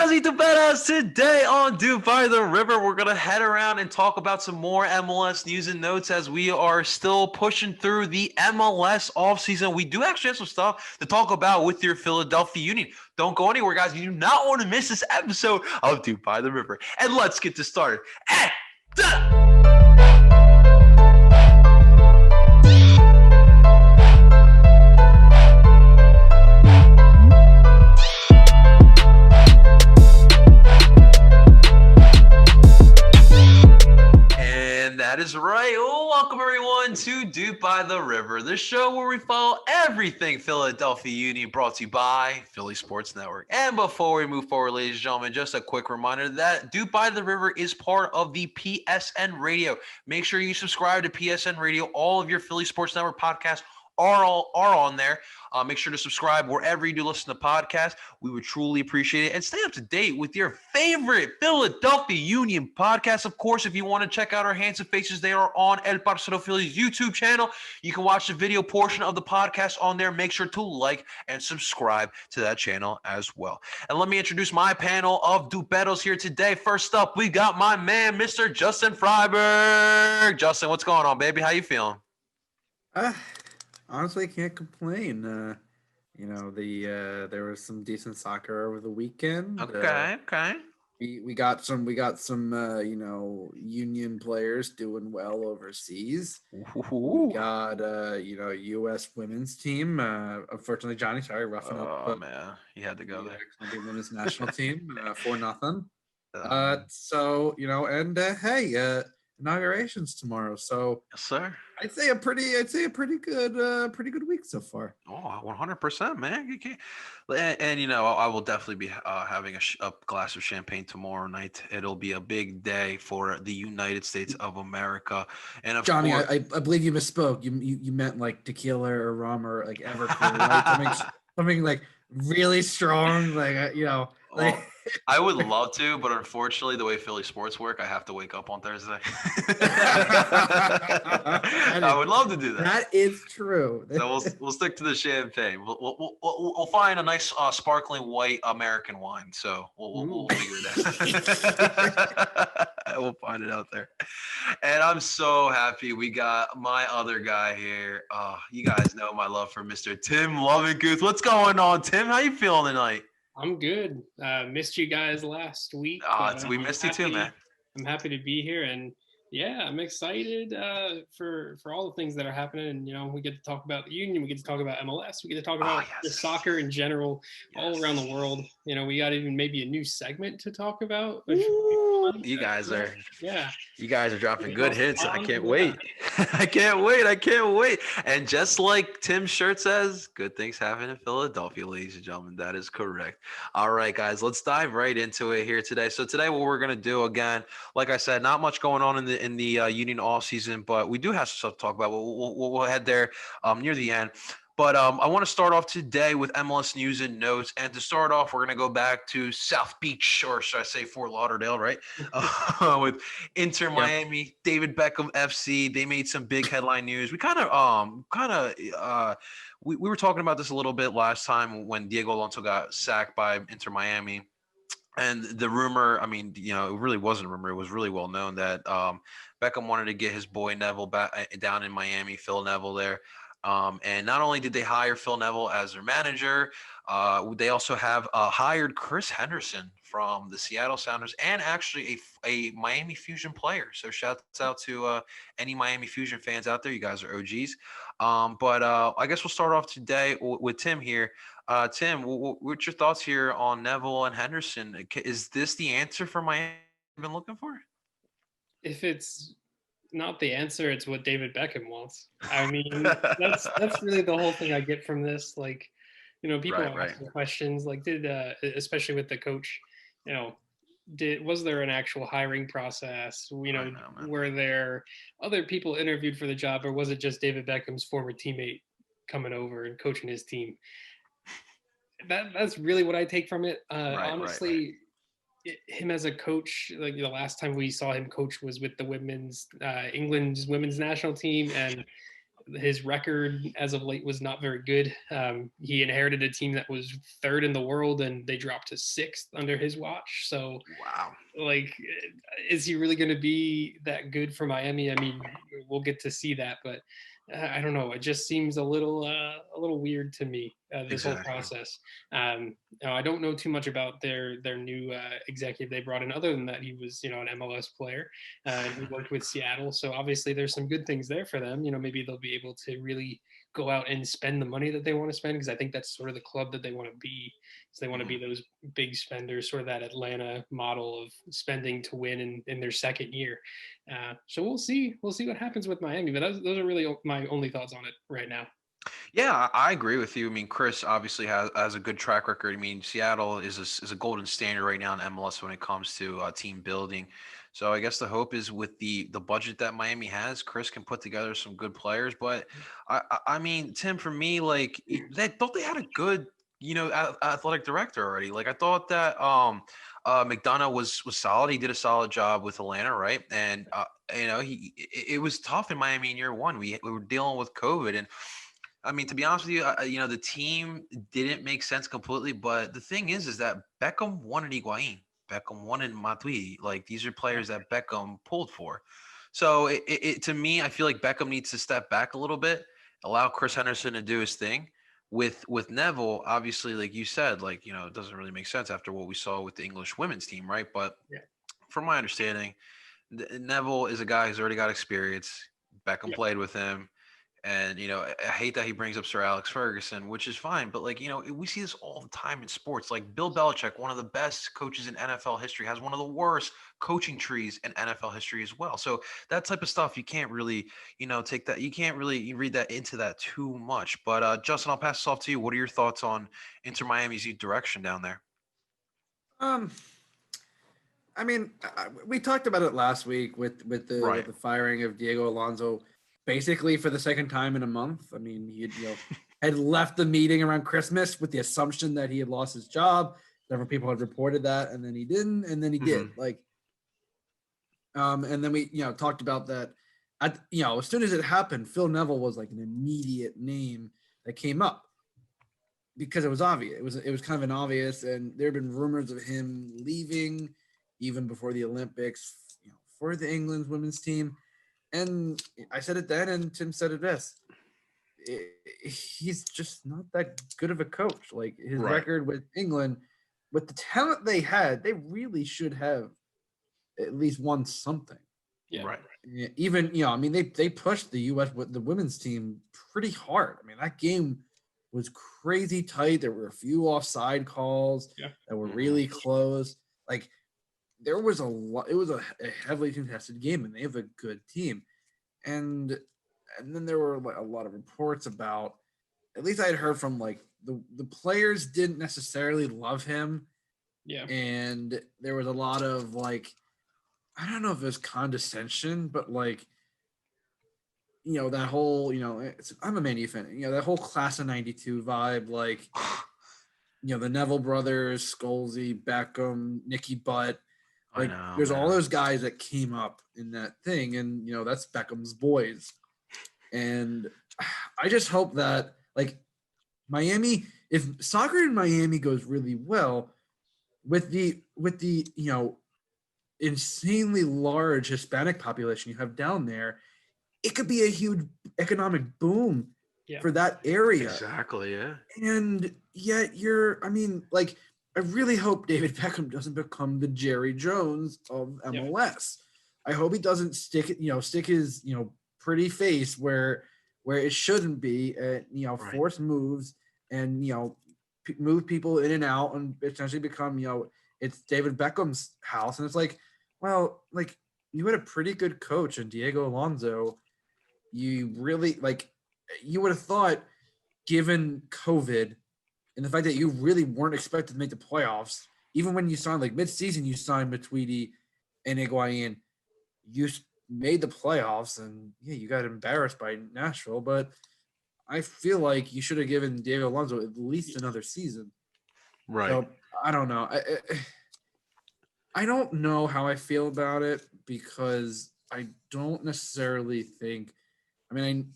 Tuberos y Tuberos. Today on DOOP By The River, we're going to head around and talk about some more MLS news and notes as we are still pushing through the MLS offseason. We do actually have some stuff to talk about with your Philadelphia Union. Don't go anywhere, guys. You do not want to miss this episode of DOOP By The River. And let's get this started. That is right. Welcome everyone to DOOP By The River, the show where we follow everything Philadelphia Union, brought to you by Philly Sports Network. And before we move forward, ladies and gentlemen, just a quick reminder that DOOP By The River is part of the PSN Radio. Make sure you subscribe to PSN Radio. All of your Philly Sports Network podcasts are on there. Make sure to subscribe wherever you do listen to podcasts. We would truly appreciate it. And stay up to date with your favorite Philadelphia Union podcast. Of course, if you want to check out our handsome faces, they are on El Parcero Philly's YouTube channel. You can watch the video portion of the podcast on there. Make sure to like and subscribe to that channel as well. And let me introduce my panel of Duperos here today. First up, we got my man, Mr. Justin Freiberg. Justin, what's going on, baby? How you feeling? Honestly, can't complain. There was some decent soccer over the weekend. Okay. We got some Union players doing well overseas. Ooh. We got U.S. women's team. Unfortunately, Johnny, sorry, roughing up. Oh man, you had to go there. The women's national team 4-0. Hey, inaugurations tomorrow. So yes, sir. I'd say a pretty good week so far. Oh, 100%, man. You can't. And I will definitely be having a glass of champagne tomorrow night. It'll be a big day for the United States of America. And of Johnny, course, I believe you misspoke. You meant like tequila or rum or like Everclear, right? something like really strong, Well, I would love to, but unfortunately, the way Philly sports work, I have to wake up on Thursday. I would love to do that. That is true. So we'll stick to the champagne. We'll find a nice sparkling white American wine. So we'll figure it out. We'll find it out there. And I'm so happy we got my other guy here. You guys know my love for Mr. Tim Lovinguth. What's going on, Tim? How you feeling tonight? I'm good. Missed you guys last week. We missed you too, man. I'm happy to be here, and yeah, I'm excited for all the things that are happening. And we get to talk about the Union, we get to talk about MLS, we get to talk about the soccer in general, all around the world. We got even maybe a new segment to talk about. You guys are dropping good hits. I can't Yeah. wait. I can't wait. And just like Tim's shirt says, good things happen in Philadelphia, ladies and gentlemen. That is correct. All right, guys, let's dive right into it here today. So today what we're going to do, again, like I said, not much going on in the Union off season, but we do have some stuff to talk about. We'll head there near the end. But I want to start off today with Mls News and Notes. And to start off, we're going to go back to South Beach, or should I say Fort Lauderdale, right? With Inter Miami, David Beckham FC. They made some big headline news. We we were talking about this a little bit last time when Diego Alonso got sacked by Inter Miami. And the rumor, it really wasn't a rumor. It was really well known that Beckham wanted to get his boy Neville back down in Miami, Phil Neville there. And not only did they hire Phil Neville as their manager, they also have hired Chris Henderson from the Seattle Sounders and actually a Miami Fusion player. So shouts out to any Miami Fusion fans out there. You guys are OGs. But I guess we'll start off today with Tim here. Tim, what's your thoughts here on Neville and Henderson? Is this the answer for Miami you've been looking for? If it's not the answer, it's what David Beckham wants. That's really the whole thing I get from this. People ask questions did especially with the coach, was there an actual hiring process? Were there other people interviewed for the job, or was it just David Beckham's former teammate coming over and coaching his team? That's really what I take from it. Honestly. Him as a coach, the last time we saw him coach was with the England's women's national team, and his record as of late was not very good. He inherited a team that was third in the world, and they dropped to sixth under his watch. So, wow. like, is he really going to be that good for Miami? I mean, we'll get to see that, but I don't know. It just seems a little weird to me, this whole process. Now, I don't know too much about their new executive they brought in, other than that he was, an MLS player, and he worked with Seattle. So obviously there's some good things there for them. Maybe they'll be able to really go out and spend the money that they want to spend, because I think that's sort of the club that they want to be. So they want to be those big spenders, sort of that Atlanta model of spending to win in their second year. So we'll see what happens with Miami. But those are really my only thoughts on it right now. Yeah, I agree with you. I mean, Chris obviously has a good track record. I mean, Seattle is a golden standard right now in MLS when it comes to team building. So I guess the hope is with the budget that Miami has, Chris can put together some good players. But I mean, Tim, for me, like, they had a good athletic director already. Like, I thought that McDonough was solid. He did a solid job with Atlanta, right? And it was tough in Miami in year one. We were dealing with COVID, and I mean, to be honest with you, the team didn't make sense completely. But the thing is that Beckham wanted Higuain. Beckham wanted Matuidi. Like, these are players that Beckham pulled for. So to me, I feel like Beckham needs to step back a little bit, allow Chris Henderson to do his thing. With Neville, obviously, like you said, like, it doesn't really make sense after what we saw with the English women's team, right? But from my understanding, Neville is a guy who's already got experience. Beckham played with him. And, I hate that he brings up Sir Alex Ferguson, which is fine. But, like, we see this all the time in sports. Like, Bill Belichick, one of the best coaches in NFL history, has one of the worst coaching trees in NFL history as well. So that type of stuff, you can't really, take that. You can't really read that into that too much. But, Justin, I'll pass this off to you. What are your thoughts on Inter Miami's direction down there? I mean, we talked about it last week with the firing of Diego Alonso, basically for the second time in a month. I mean, he had left the meeting around Christmas with the assumption that he had lost his job. Several people had reported that, and then he didn't, and then he did. Like, and then we talked about that. As soon as it happened, Phil Neville was like an immediate name that came up because it was obvious. It was kind of an obvious, and there have been rumors of him leaving even before the Olympics, for the England's women's team. And I said it then, and Tim said it best. He's just not that good of a coach. Like, his record with England, with the talent they had, they really should have at least won something. Yeah. Right. Even, I mean, they pushed the U.S. with the women's team pretty hard. I mean, that game was crazy tight. There were a few offside calls that were really close. Like, there was a lot. It was a heavily contested game, and they have a good team. And then there were a lot of reports about, at least I had heard from, like, the players didn't necessarily love him. Yeah. And there was a lot of, like, I don't know if it was condescension, but, like, that whole, I'm a Man U fan, that whole class of 92 vibe, like, the Neville brothers, Scholesy, Beckham, Nicky Butt. Like, there's all those guys that came up in that thing, and that's Beckham's boys. And I just hope that, like, Miami, if soccer in Miami goes really well, with the insanely large Hispanic population you have down there, it could be a huge economic boom for that area. Exactly, yeah. And yet I really hope David Beckham doesn't become the Jerry Jones of MLS. I hope he doesn't stick his pretty face where it shouldn't be, force moves and move people in and out and essentially become it's David Beckham's house. And it's like, well, like, you had a pretty good coach in Diego Alonso. You really, like, you would have thought, given COVID and the fact that you really weren't expected to make the playoffs, even when you signed, like, mid-season, you signed Matuidi and Higuain, you made the playoffs, and you got embarrassed by Nashville. But I feel like you should have given Diego Alonso at least another season. Right. So I don't know. I don't know how I feel about it, because I don't necessarily think I mean,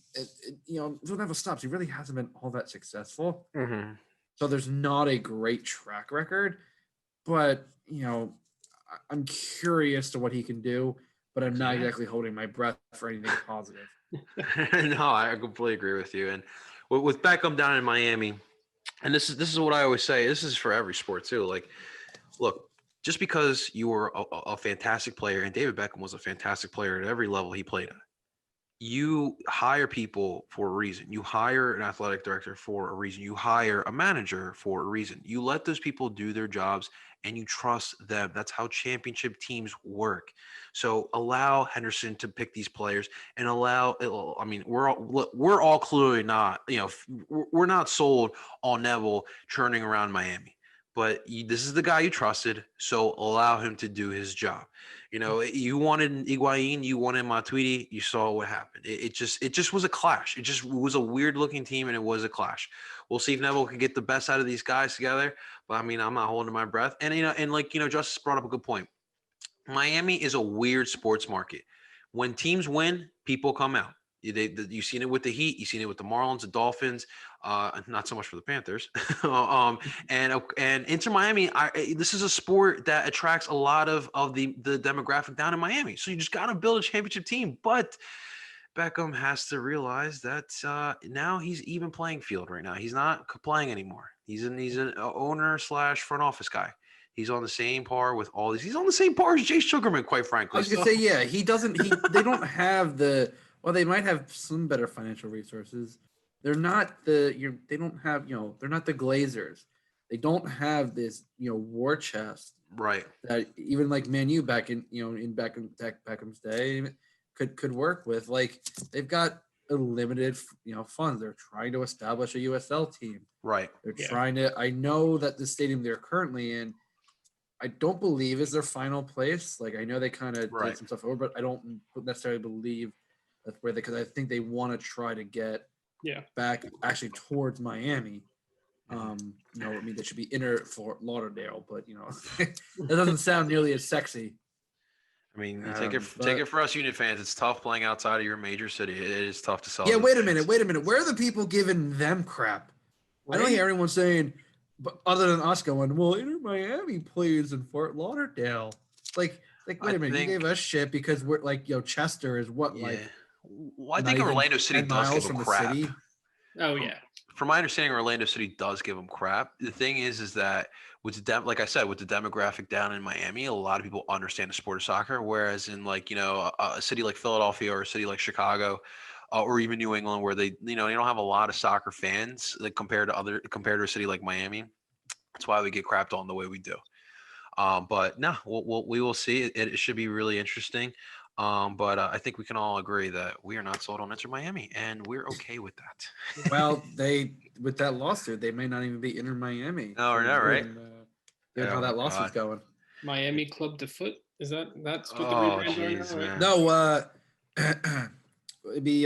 Villanova stops. He really hasn't been all that successful. Mm-hmm. So there's not a great track record, but I'm curious to what he can do, but I'm not exactly holding my breath for anything positive. No, I completely agree with you. And with Beckham down in Miami, and this is what I always say. This is for every sport too. Like, look, just because you were a fantastic player, and David Beckham was a fantastic player at every level he played at, you hire people for a reason. You hire an athletic director for a reason. You hire a manager for a reason. You let those people do their jobs and you trust them. That's how championship teams work. So allow Henderson to pick these players and we're all clearly not, we're not sold on Neville churning around Miami. But this is the guy you trusted, so allow him to do his job. You wanted Higuain, you wanted Matuidi, you saw what happened. It just was a clash. It just was a weird looking team, and it was a clash. We'll see if Neville can get the best out of these guys together. But I mean, I'm not holding my breath. And Justice brought up a good point. Miami is a weird sports market. When teams win, people come out. You've seen it with the Heat. You've seen it with the Marlins, the Dolphins. Not so much for the Panthers. And Inter Miami. This is a sport that attracts a lot of the demographic down in Miami. So you just got to build a championship team. But Beckham has to realize that now he's even playing field right now. He's not playing anymore. He's an owner / front office guy. He's on the same par with all these. He's on the same par as Jay Sugarman, quite frankly. I was gonna say, yeah, he doesn't. They don't have the. Well, they might have some better financial resources. They're not the. They don't have. They're not the Glazers. They don't have this. War chest. Right. That even like Man U back in Beckham's day could work with. Like they've got a limited funds. They're trying to establish a USL team. Right. They're trying to. I know that the stadium they're currently in, I don't believe is their final place. Like I know they kind of did some stuff over, but I don't necessarily believe that's where because I think they want to try to get back actually towards Miami. I mean they should be inner Fort Lauderdale, but that doesn't sound nearly as sexy. I mean, take it for us Unit fans. It's tough playing outside of your major city. It is tough to sell. Yeah, wait a minute. Where are the people giving them crap? Right? I don't hear anyone saying, but other than us going, well, Inter Miami plays in Fort Lauderdale. Like, wait a minute, you gave us shit because we're like, Chester is what Well, I think Orlando City does give them crap. Oh yeah. From my understanding, Orlando City does give them crap. The thing is that like I said, with the demographic down in Miami, a lot of people understand the sport of soccer. Whereas in a city like Philadelphia or a city like Chicago, or even New England, where they don't have a lot of soccer fans compared to a city like Miami. That's why we get crapped on the way we do. But no, we will see. It should be really interesting. But I think we can all agree that we are not sold on Inter Miami, and we're okay with that. Well, with that lawsuit, they may not even be Inter Miami. Oh, no, right? How that lawsuit's going. Miami Club de Foot, that's what the rebrand are now, right? No, it'd be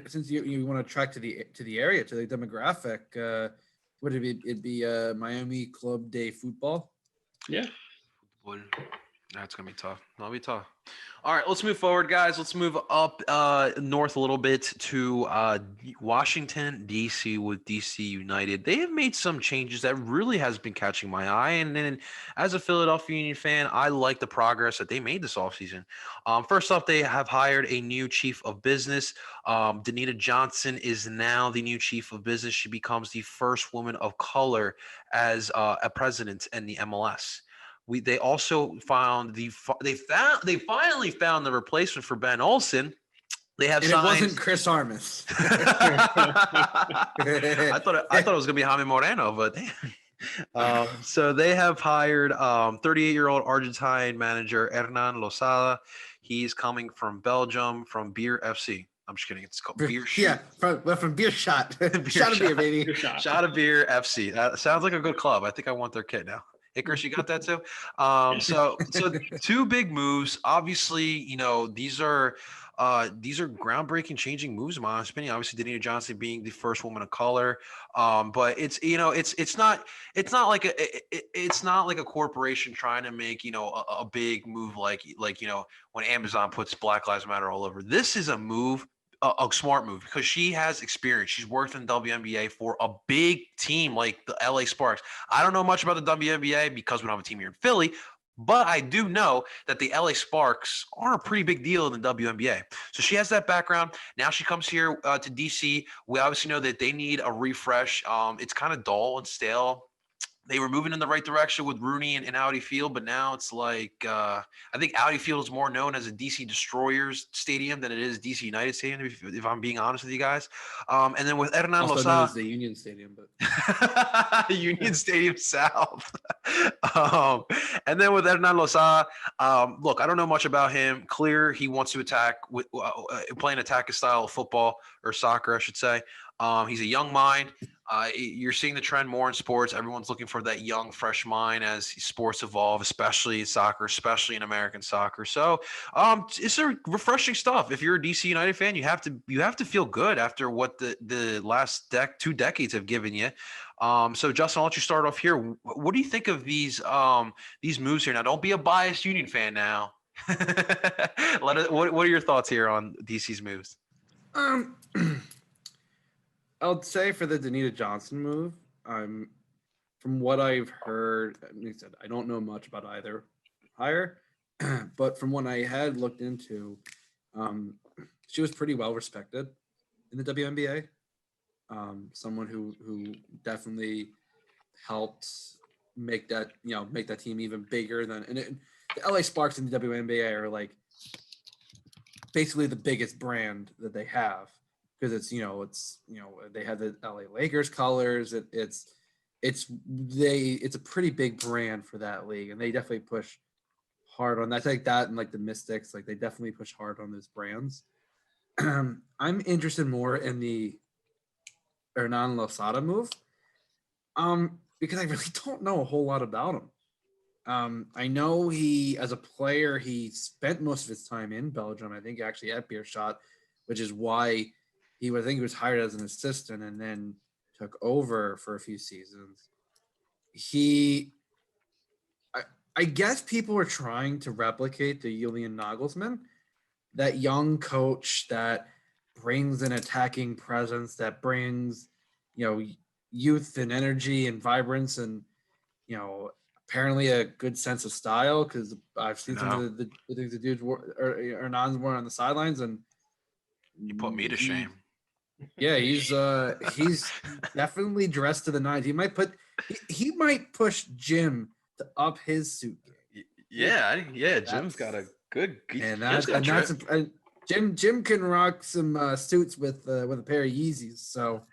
since you want to attract to the area, to the demographic, would it be? It'd be Miami Club de Football. Yeah. That's gonna be tough. That'll be tough. All right, let's move forward, guys. Let's move up north a little bit to Washington, D.C. with D.C. United. They have made some changes that really has been catching my eye. And then as a Philadelphia Union fan, I like the progress that they made this offseason. First off, they have hired a new chief of business. Danita Johnson is now the new chief of business. She becomes the first woman of color as a president in the MLS. They also found they finally found the replacement for Ben Olsen. They have and signed. It wasn't Chris Armas. I thought it was gonna be Jaime Moreno, but so they have hired 38-year-old Argentine manager Hernan Losada. He's coming from Belgium, from Beer FC. I'm just kidding. It's called Beer Shot. Yeah, from Beer Shot. Shot of beer, baby. Shot of Beer FC. That sounds like a good club. I think I want their kit now. Icarus, you got that too? So two big moves. Obviously, these are groundbreaking, changing moves in my opinion. Obviously, Danita Johnson being the first woman of color. But it's not like it's not like a corporation trying to make a big move like when Amazon puts Black Lives Matter all over. This is a move. A smart move because she has experience. She's worked in the WNBA for a big team like the LA Sparks. I don't know much about the WNBA because we don't have a team here in Philly, but I do know that the LA Sparks are a pretty big deal in the WNBA. So she has that background. Now she comes here to DC. We obviously know that they need a refresh. It's kind of dull and stale. They were moving in the right direction with Rooney and Audi Field, but now it's like I think Audi Field is more known as a DC Destroyers Stadium than it is DC United Stadium, if I'm being honest with you guys. And then with Hernan also Lozada, known as the Union Stadium, but Union Stadium South. And then with Hernan Lozada, look, I don't know much about him. Clear he wants to attack with playing attack style of football or soccer, I should say. He's a young mind. You're seeing the trend more in sports. Everyone's looking for that young, fresh mind as sports evolve, especially in soccer, especially in American soccer. So, it's a refreshing stuff. If you're a DC United fan, you have to feel good after what the last 2 decades have given you. So, Justin, I'll let you start off here. What do you think of these moves here? Now, don't be a biased Union fan. Now, what are your thoughts here on DC's moves? I'll say for the Danita Johnson move, from what I've heard, like I said, I don't know much about either hire, but from what I had looked into, she was pretty well respected in the WNBA. Someone who definitely helped make that team even bigger the LA Sparks in the WNBA are like basically the biggest brand that they have. Because they have the LA Lakers colors. It's a pretty big brand for that league, and they definitely push hard on that. Like that, and like the Mystics, like they definitely push hard on those brands. I'm interested more in the Hernan Lozada move, because I really don't know a whole lot about him. I know he, as a player, he spent most of his time in Belgium. I think actually at Beerschot, which is why. He was hired as an assistant and then took over for a few seasons. I guess people are trying to replicate the Julian Nagelsmann, that young coach that brings an attacking presence, that brings, youth and energy and vibrance and, apparently a good sense of style. Because I've seen some of the things the dudes or Nans were on the sidelines, and you put me to shame. Yeah, he's definitely dressed to the nines. He might push Jim to up his suit game. Yeah. Jim's got a good. Jim can rock some suits with a pair of Yeezys. So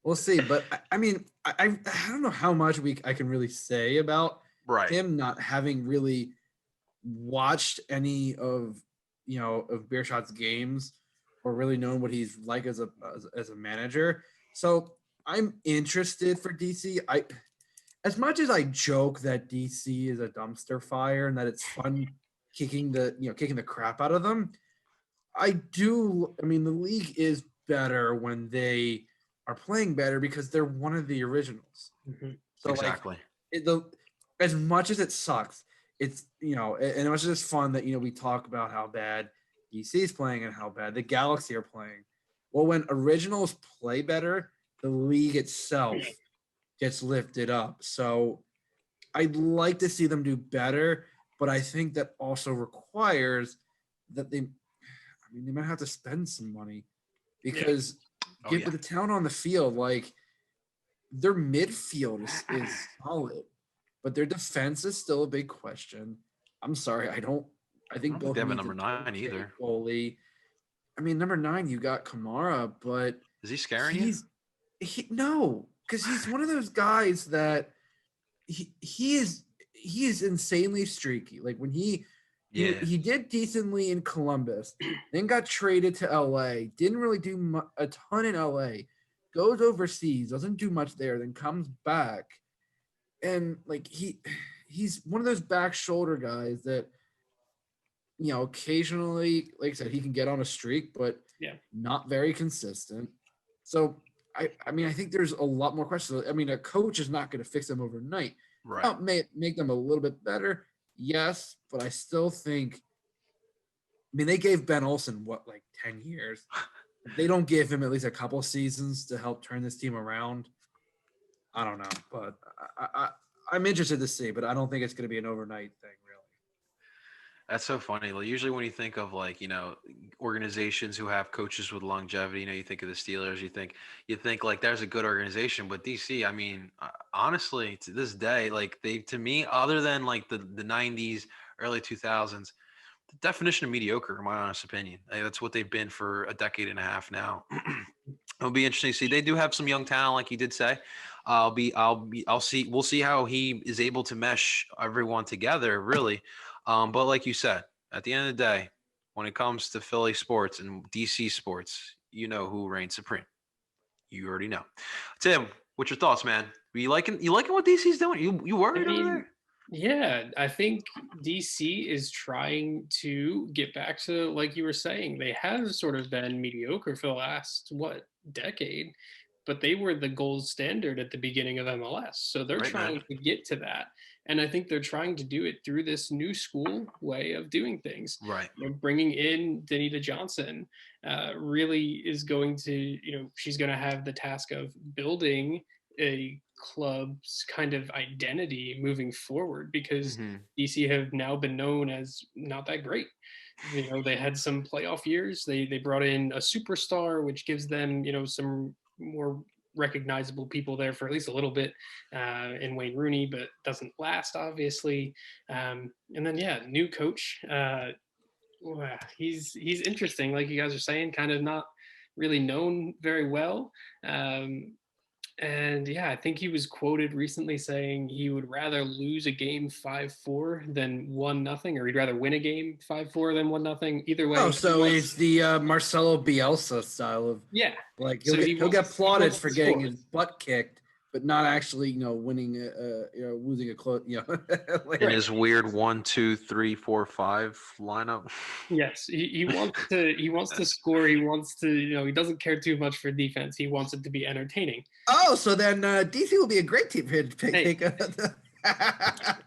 we'll see. But I mean, I don't know how much I can really say about him, not having really watched any of Beerschot's games. Or really known what he's like as a manager. So I'm interested for DC. As much as I joke that DC is a dumpster fire and that it's fun kicking the crap out of them, the league is better when they are playing better because they're one of the originals. Mm-hmm. So exactly. As much as it sucks, it's and as much as it's fun that we talk about how bad DC is playing and how bad the Galaxy are playing. Well, when originals play better, the league itself gets lifted up. So I'd like to see them do better, but I think that also requires that they might have to spend some money because with the talent on the field, like their midfield is solid, but their defense is still a big question. I'm sorry, I think both they have a number 9 either. Goalie. Number 9, you got Kamara, but is he scaring you? No, because he's one of those guys that he is insanely streaky. Like when he did decently in Columbus, then got traded to LA, didn't really do a ton in LA, goes overseas, doesn't do much there, then comes back And like he's one of those back shoulder guys that, you know, occasionally, like I said, he can get on a streak, but not very consistent. So I mean, I think there's a lot more questions. I mean, a coach is not going to fix them overnight. Right. Now, may make them a little bit better, yes, but I still think. I mean, they gave Ben Olsen like 10 years. If they don't give him at least a couple seasons to help turn this team around, I don't know. But I'm interested to see, but I don't think it's going to be an overnight thing, really. That's so funny. Like, usually when you think of, like, you know, organizations who have coaches with longevity, you know, you think of the Steelers, you think like there's a good organization, but DC, I mean, honestly, to this day, like to me, other than like the 90s, early 2000s, the definition of mediocre, in my honest opinion. Like, that's what they've been for a decade and a half now. It'll be interesting to see. They do have some young talent, like you did say. We'll see how he is able to mesh everyone together, really. But like you said, at the end of the day, when it comes to Philly sports and DC sports, you know who reigns supreme. You already know. Tim, what's your thoughts, man? You liking what DC's doing? You worried over there? Yeah, I think DC is trying to get back to, like you were saying, they have sort of been mediocre for the last, decade, but they were the gold standard at the beginning of MLS. So they're trying to get to that. And I think they're trying to do it through this new school way of doing things. Right. You know, bringing in Danita Johnson really is going to, you know, she's going to have the task of building a club's kind of identity moving forward, because DC have now been known as not that great. You know, they had some playoff years. They brought in a superstar, which gives them, you know, some more recognizable people there for at least a little bit in Wayne Rooney, but doesn't last, obviously. And then, new coach. He's interesting, like you guys are saying, kind of not really known very well. And I think he was quoted recently saying he would rather lose a game 5-4 than 1-0, or he'd rather win a game 5-4 than 1-0. Either way. Oh, so it's the Marcelo Bielsa style of like he'll get plaudits for getting his butt kicked, but not actually, you know, winning, losing a close, you know, like, in his weird 1-2-3-4-5 lineup. Yes, he wants to score. He wants to, you know, he doesn't care too much for defense. He wants it to be entertaining. Oh, so then DC will be a great team for to pick.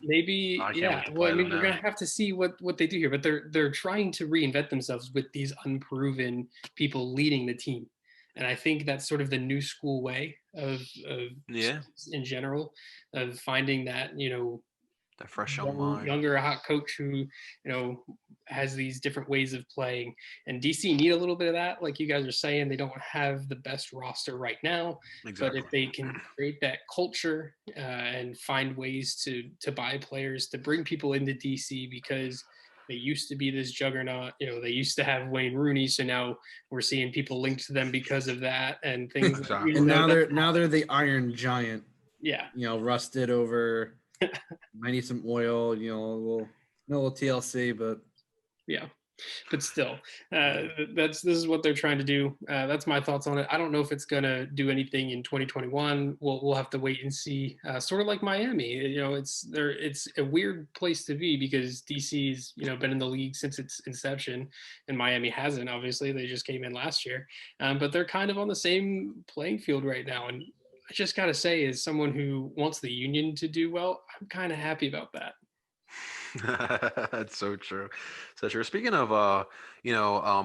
Maybe, Well, I mean, we're gonna have to see what they do here, but they're trying to reinvent themselves with these unproven people leading the team. And I think that's sort of the new school way of in general, of finding that, you know, that fresh mind, younger hot coach who, you know, has these different ways of playing. And DC need a little bit of that, like you guys are saying. They don't have the best roster right now, but if they can create that culture and find ways to buy players, to bring people into DC, because they used to be this juggernaut. You know, they used to have Wayne Rooney, so now we're seeing people linked to them because of that and things. And now they're the Iron Giant. Yeah, you know, rusted over. Might need some oil. You know, a little TLC, but but still, this is what they're trying to do. That's my thoughts on it. I don't know if it's gonna do anything in 2021. We'll have to wait and see. Sort of like Miami, you know, it's a weird place to be, because DC's, you know, been in the league since its inception, and Miami hasn't. Obviously, they just came in last year, but they're kind of on the same playing field right now. And I just gotta say, as someone who wants the Union to do well, I'm kind of happy about that. That's so true. So true. Speaking of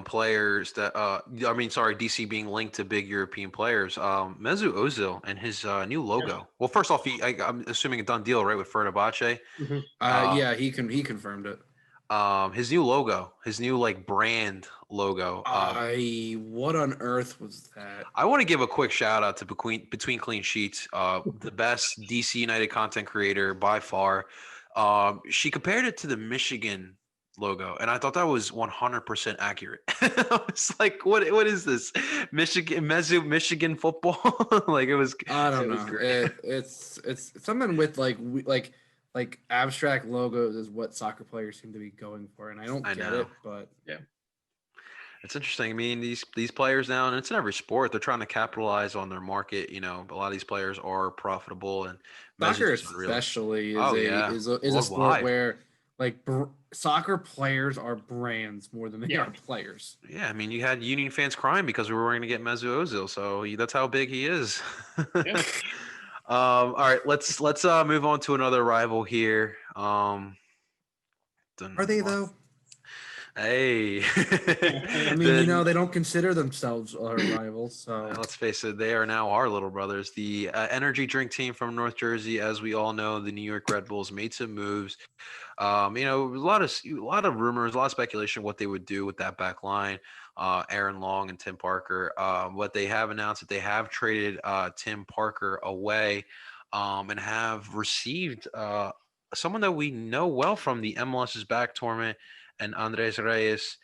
players that DC being linked to big European players, Mesut Ozil and his new logo. Well, first off, I'm assuming a done deal, right, with Fenerbahce. He confirmed it. His new logo, his new like brand logo. What on earth was that? I want to give a quick shout out to Between Clean Sheets, the best DC United content creator by far. She compared it to the Michigan logo, and I thought that was 100% accurate. I was like, what is this? Michigan football? Like, it was. I don't know. It's something with like abstract logos is what soccer players seem to be going for, and I don't get it, but It's interesting. I mean, these players now, and it's in every sport, they're trying to capitalize on their market. You know, a lot of these players are profitable, and Messi's Soccer just unreal. especially is Oh a yeah, is a is a sport worldwide. where like soccer players are brands more than they Yeah. are players. Yeah, I mean, you had Union fans crying because we were going to get Mesut Ozil, so that's how big he is. Yeah. All right, let's move on to another rival here. Are they though? Hey, I mean, then they don't consider themselves our rivals, so let's face it, they are now our little brothers. The energy drink team from North Jersey, as we all know, the New York Red Bulls made some moves. A lot of rumors, a lot of speculation what they would do with that back line, Aaron Long and Tim Parker. What they have announced that they have traded Tim Parker away, and have received someone that we know well from the MLS's back tournament, and Andres Reyes.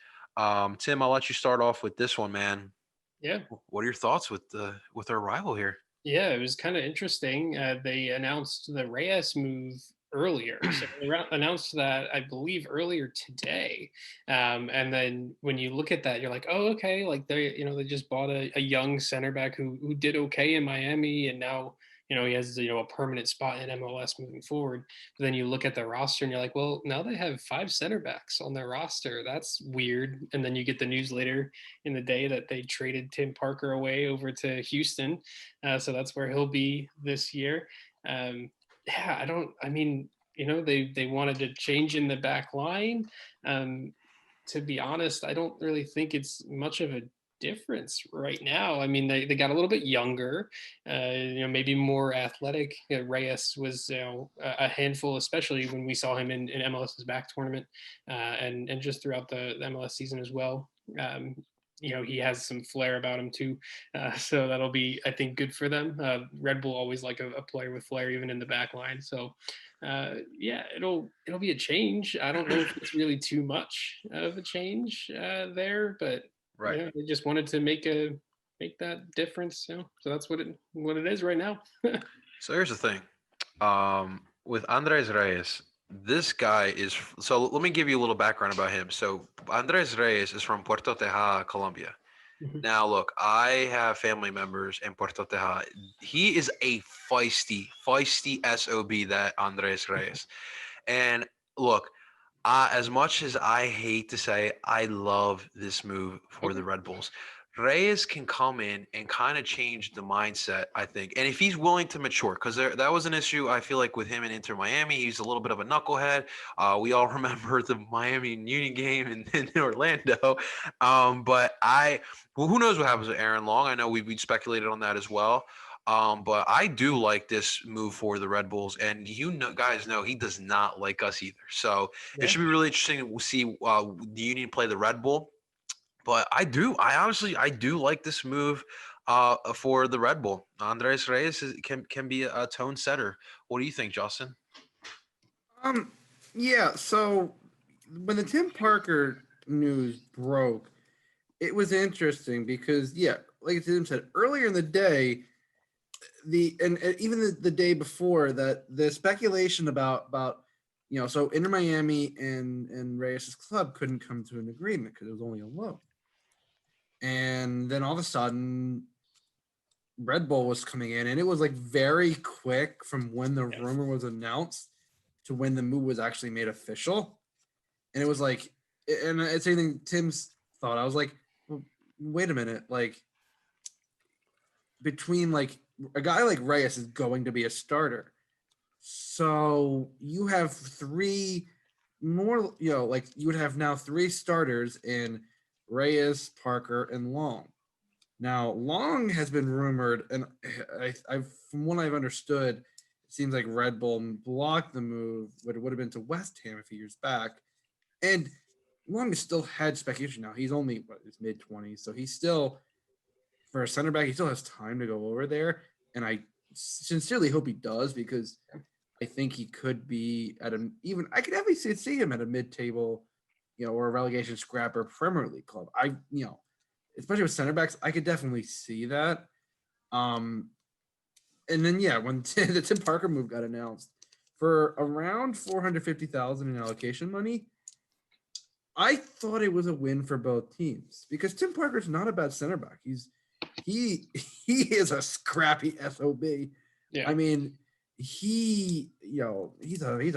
Tim, I'll let you start off with this one, man. Yeah. What are your thoughts with our rival here? Yeah, it was kind of interesting. They announced the Reyes move earlier. So they announced that, I believe, earlier today. And then when you look at that, you're like, oh, okay, like they just bought a young center back who did okay in Miami, and now he has a permanent spot in MLS moving forward. But then you look at the roster and you're like, well, now they have 5 center backs on their roster. That's weird. And then you get the news later in the day that they traded Tim Parker away over to Houston. So that's where he'll be this year. Yeah, I mean, they wanted to change in the back line. To be honest, I don't really think it's much of a difference right now. I mean, they got a little bit younger, maybe more athletic. Reyes was, a handful, especially when we saw him in MLS's back tournament, and just throughout the MLS season as well. He has some flair about him too, so that'll be, I think, good for them. Red Bull always like a player with flair, even in the back line. So, yeah, it'll be a change. I don't know if it's really too much of a change there, but Right. they just wanted to make that difference. So that's what it is right now. So here's the thing. With Andres Reyes, this guy is. So let me give you a little background about him. So Andres Reyes is from Puerto Tejada, Colombia. Mhm. Now, look, I have family members in Puerto Tejada. He is a feisty SOB, that Andres Reyes. And look, as much as I hate to say it, I love this move for the Okay. Red Bulls. Reyes can come in and kind of change the mindset, I think. And if he's willing to mature, because that was an issue, I feel like, with him in Inter Miami. He's a little bit of a knucklehead. We all remember the Miami and Union game in Orlando. Well, who knows what happens with Aaron Long? I know we speculated on that as well. But I do like this move for the Red Bulls, and guys know he does not like us either. So it Yeah. should be really interesting to see the Union play the Red Bull. But I do like this move for the Red Bull. Andres Reyes can be a tone setter. What do you think, Justin? Yeah. So when the Tim Parker news broke, it was interesting because like Tim said earlier in the day, and even the day before that, the speculation about so Inter Miami and Reyes' club couldn't come to an agreement because it was only a loan, and then all of a sudden Red Bull was coming in, and it was like very quick from when the rumor was announced to when the move was actually made official. And it was like, and it's anything Tim's thought. I was like, well, wait a minute, like between like a guy like Reyes is going to be a starter. So you have 3 more, like you would have now 3 starters in Reyes, Parker, and Long. Now, Long has been rumored, and from what I've understood, it seems like Red Bull blocked the move, but it would have been to West Ham a few years back. And Long is still had speculation now. He's only his mid-20s, so he's still, for a center back, he still has time to go over there. And I sincerely hope he does, because I think he could be at I could definitely see him at a mid-table, or a relegation scrapper Premier League club. Especially with center backs, I could definitely see that. And then when the Tim Parker move got announced for around $450,000 in allocation money, I thought it was a win for both teams because Tim Parker's not a bad center back. He is a scrappy SOB. Yeah. I mean, he's a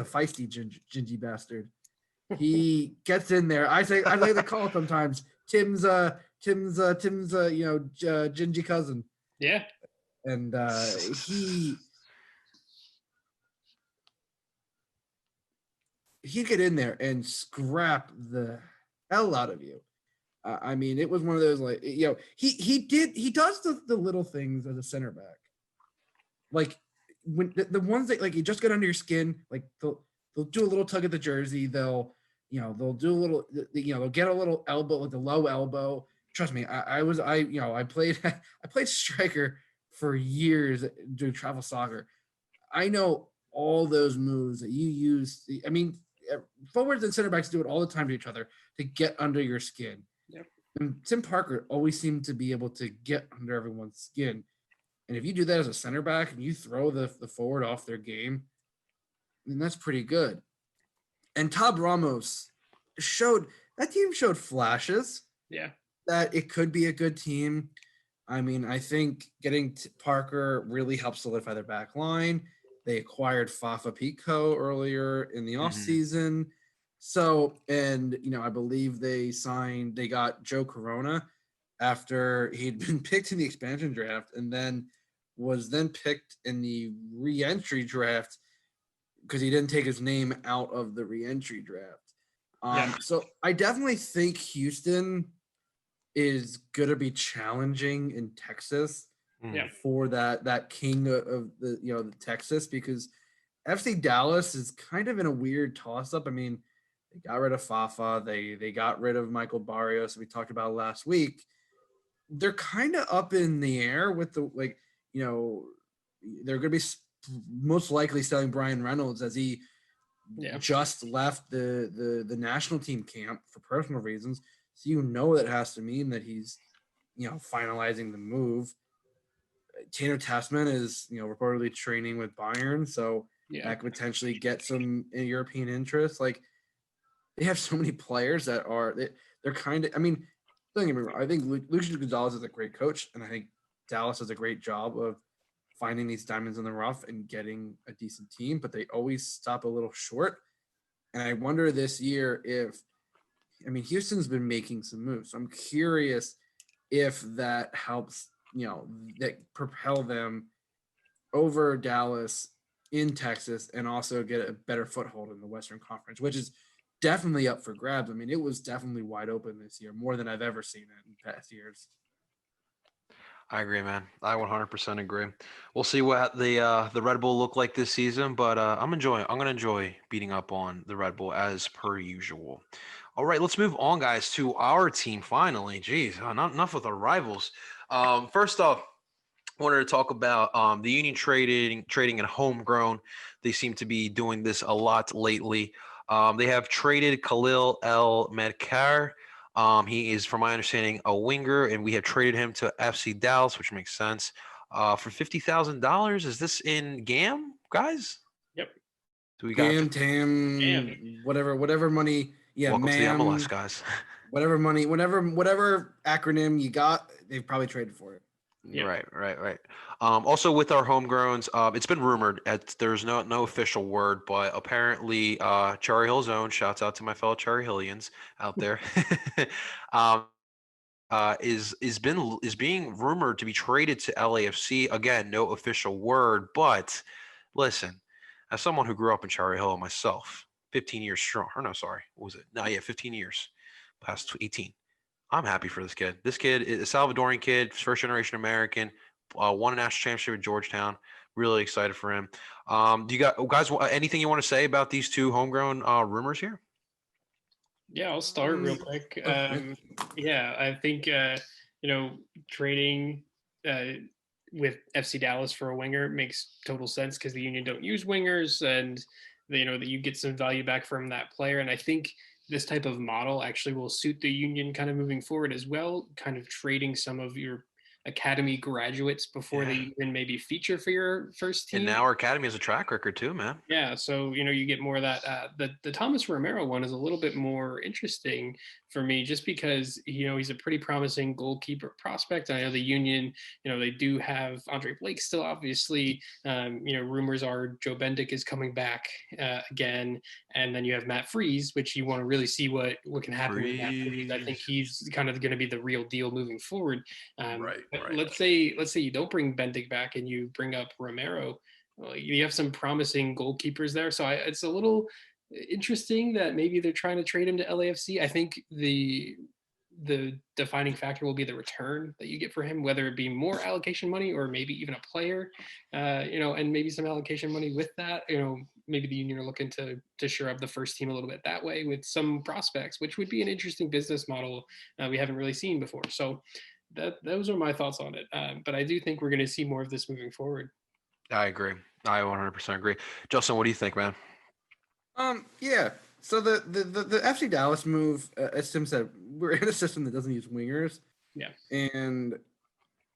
feisty gingy bastard. He gets in there. I like to call it sometimes Tim's gingy cousin. Yeah. And he'd get in there and scrap the hell out of you. I mean, it was one of those like, he does the little things as a center back, like when the ones that like you just get under your skin, like they'll do a little tug at the jersey, they'll do a little, they'll get a little elbow, like the low elbow. Trust me, I played striker for years doing travel soccer. I know all those moves that you use. I mean, forwards and center backs do it all the time to each other to get under your skin. Yep. And Tim Parker always seemed to be able to get under everyone's skin. And if you do that as a center back and you throw the forward off their game, then that's pretty good. And Tab Ramos showed flashes. Yeah. That it could be a good team. I mean, I think getting Parker really helps solidify their back line. They acquired Fafa Pico earlier in the offseason. So, and, I believe they got Joe Corona after he'd been picked in the expansion draft and then was picked in the re-entry draft because he didn't take his name out of the re-entry draft. So I definitely think Houston is going to be challenging in Texas for that king of the Texas, because FC Dallas is kind of in a weird toss-up. I mean, they got rid of Fafa. They got rid of Michael Barrios, we talked about last week. They're kind of up in the air with they're going to be most likely selling Brian Reynolds as he just left the national team camp for personal reasons. So that has to mean that he's, finalizing the move. Tanner Tessman is, reportedly training with Bayern, so that could potentially get some European interest. Like, they have so many players that they're kind of. I mean, don't get me wrong. I think Lucian Gonzalez is a great coach, and I think Dallas does a great job of finding these diamonds in the rough and getting a decent team, but they always stop a little short. And I wonder this year Houston's been making some moves. So I'm curious if that helps, that propel them over Dallas in Texas and also get a better foothold in the Western Conference, which is definitely up for grabs. I mean, it was definitely wide open this year, more than I've ever seen it in past years. I agree, man. I 100% agree. We'll see what the Red Bull look like this season, but I'm going to enjoy beating up on the Red Bull as per usual. All right, let's move on, guys, to our team finally. Jeez, not enough with our rivals. First off, I wanted to talk about the Union trading and homegrown. They seem to be doing this a lot lately. They have traded Khalil El Medkar. He is, from my understanding, a winger, and we have traded him to FC Dallas, which makes sense, for $50,000. Is this in GAM, guys? Yep. Do we got TAM, whatever money? Yeah, welcome to the MLS, guys. Whatever money, whatever acronym you got, they've probably traded for it. Yeah. Right. Also, with our homegrowns, it's been rumored. There's no official word, but apparently, Cherry Hill's own. Shouts out to my fellow Cherry Hillians out there. Is being rumored to be traded to LAFC. Again, no official word, but listen, as someone who grew up in Cherry Hill myself, 15 years strong. Or no, sorry, what was it? No, yeah, 15 years, past 18. I'm happy for this kid. This kid is a Salvadorian kid, first generation American, won a national championship at Georgetown. Really excited for him. Do you guys anything you want to say about these two homegrown rumors here? Yeah, I'll start real quick. I think trading with FC Dallas for a winger makes total sense because the Union don't use wingers, and that you get some value back from that player. And I think this type of model actually will suit the Union kind of moving forward as well, kind of trading some of your academy graduates before they even maybe feature for your first team. And now our academy has a track record too, man. Yeah, so you get more of that. The Thomas Romero one is a little bit more interesting for me, just because he's a pretty promising goalkeeper prospect. I know the Union, they do have Andre Blake still, obviously. Rumors are Joe Bendik is coming back again, and then you have Matt Freese, which you want to really see what can happen with Matt Freese. I think he's kind of going to be the real deal moving forward. Right. Let's say you don't bring Bendik back and you bring up Romero. You have some promising goalkeepers there, so it's a little interesting that maybe they're trying to trade him to LAFC. I think the defining factor will be the return that you get for him, whether it be more allocation money or maybe even a player, and maybe some allocation money with that. Maybe the Union are looking to shore up the first team a little bit that way with some prospects, which would be an interesting business model we haven't really seen before. So those are my thoughts on it. But I do think we're going to see more of this moving forward. I agree. I 100% agree. Justin, what do you think, man? Yeah. So the FC Dallas move, as Tim said, we're in a system that doesn't use wingers. Yeah. And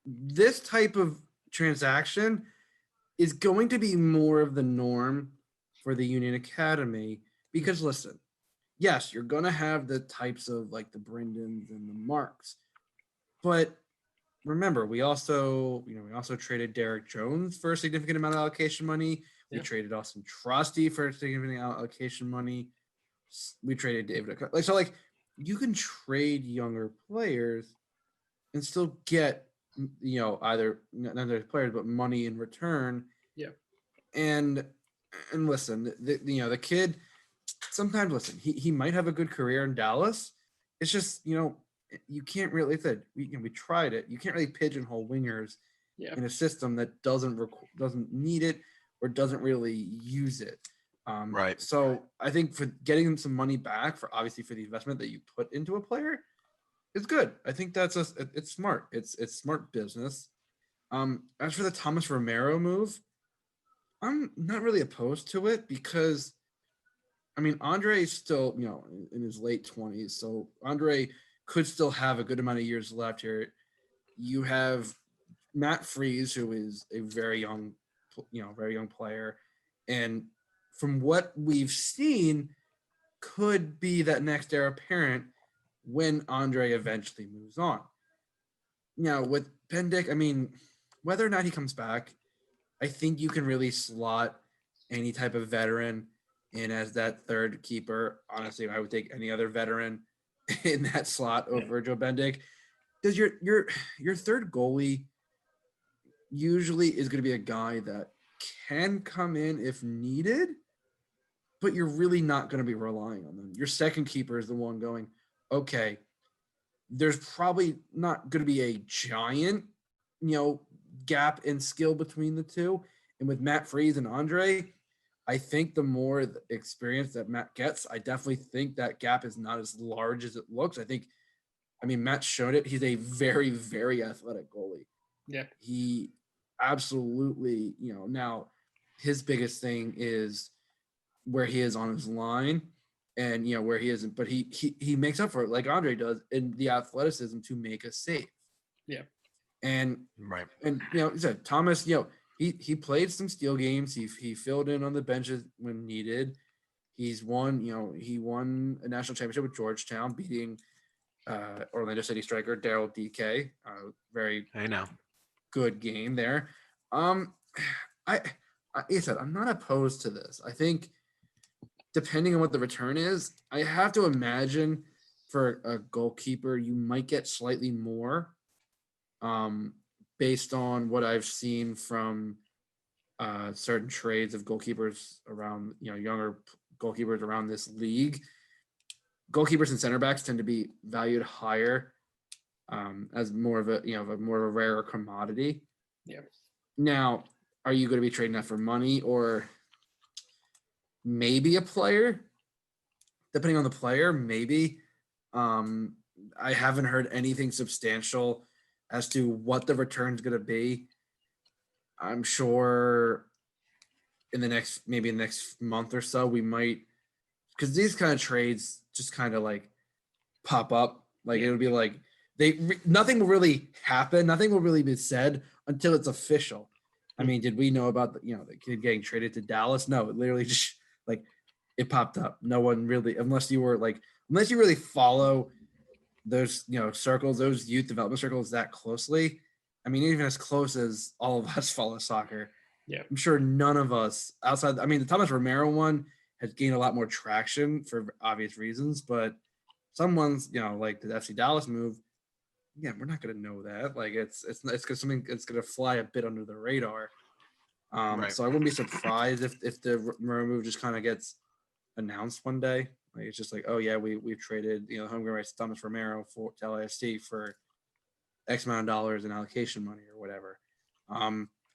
this type of transaction is going to be more of the norm for the Union Academy because, listen, yes, you're going to have the types of like the Brendons and the Marks, but remember, we also traded Derek Jones for a significant amount of allocation money. We traded Austin Trusty for a significant allocation money. We traded David. You can trade younger players and still get, either not their players, but money in return. Yeah. And listen, the kid, sometimes listen, he might have a good career in Dallas. It's just, you can't really, like I said, we tried it. You can't really pigeonhole wingers in a system that doesn't need it or doesn't really use it. Right. So I think for getting some money back for the investment that you put into a player is good. I think it's smart. It's smart business. As for the Thomas Romero move, I'm not really opposed to it because, Andre is still, in his late 20s. So Andre could still have a good amount of years left here. You have Matt Freese, who is a very young player. And from what we've seen, could be that next heir apparent when Andre eventually moves on. Now, with Bendik, whether or not he comes back, I think you can really slot any type of veteran in as that third keeper. Honestly, I would take any other veteran in that slot over Joe Bendik. Because your third goalie usually is going to be a guy that can come in if needed, but you're really not going to be relying on them. Your second keeper is the one going, okay, there's probably not going to be a giant, gap in skill between the two. And with Matt Freese and Andre, I think the more experience that Matt gets, I definitely think that gap is not as large as it looks. Matt showed it. He's a very, very athletic goalie. Yeah. He absolutely, now his biggest thing is where he is on his line and, where he isn't, but he makes up for it like Andre does in the athleticism to make a save. Yeah. And, right. And, he said, Thomas, he played some steel games. He filled in on the benches when needed. He won a national championship with Georgetown, beating Orlando City striker Daryl DK. Very good game there. I said, I'm not opposed to this. I think depending on what the return is, I have to imagine for a goalkeeper, you might get slightly more based on what I've seen from certain trades of goalkeepers around, younger goalkeepers around this league. Goalkeepers and center backs tend to be valued higher as more of a rarer commodity. Yeah. Now, are you going to be trading that for money or maybe a player? Depending on the player, maybe. I haven't heard anything substantial as to what the return is going to be. I'm sure in the next month or so, we might, because these kind of trades just kind of like pop up. Like it'll be like nothing will really happen. Nothing will really be said until it's official. I mean, did we know about the kid getting traded to Dallas? No, it literally just like it popped up. No one really, unless you really follow those circles, those youth development circles that closely. I mean, even as close as all of us follow soccer, I'm sure none of us outside. I mean, the Thomas Romero one has gained a lot more traction for obvious reasons, but someone's like the FC Dallas move. Yeah, we're not going to know that. Like it's something that's going to fly a bit under the radar. So I wouldn't be surprised if the Romero move just kind of gets announced one day. Like it's just like, oh yeah, we've traded homegrown rights to Thomas Romero to LAFC for X amount of dollars in allocation money or whatever.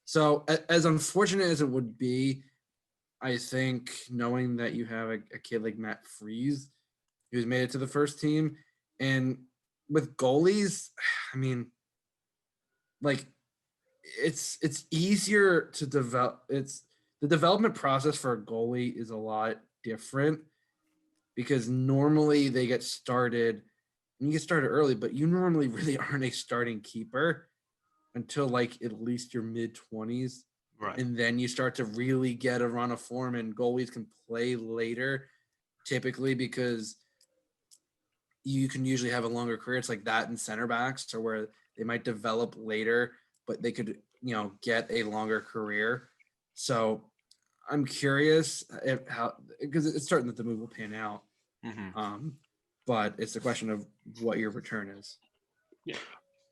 So as unfortunate as it would be, I think knowing that you have a kid like Matt Freese who's made it to the first team, and with goalies, I mean, like it's easier to develop. The development process for a goalie is a lot different because normally they get started, and you get started early, but you normally really aren't a starting keeper until like at least your mid-20s. Right. And then you start to really get a run of form, and goalies can play later typically because you can usually have a longer career. It's like that in center backs, or where they might develop later, but they could, get a longer career. So I'm curious because it's certain that the move will pan out. Mm-hmm. But it's a question of what your return is.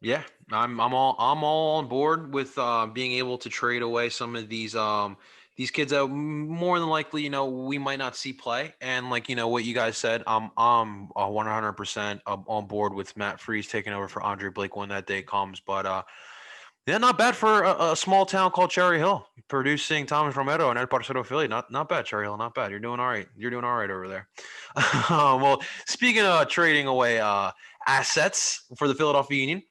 Yeah, I'm all on board with being able to trade away some of these kids that more than likely we might not see play, and like what you guys said, I'm 100% on board with Matt Freese taking over for Andre Blake when that day comes. But yeah, not bad for a small town called Cherry Hill, producing Thomas Romero and El Parcero Philly. Not bad, Cherry Hill. Not bad. You're doing all right. You're doing all right over there. Well, speaking of trading away assets for the Philadelphia Union.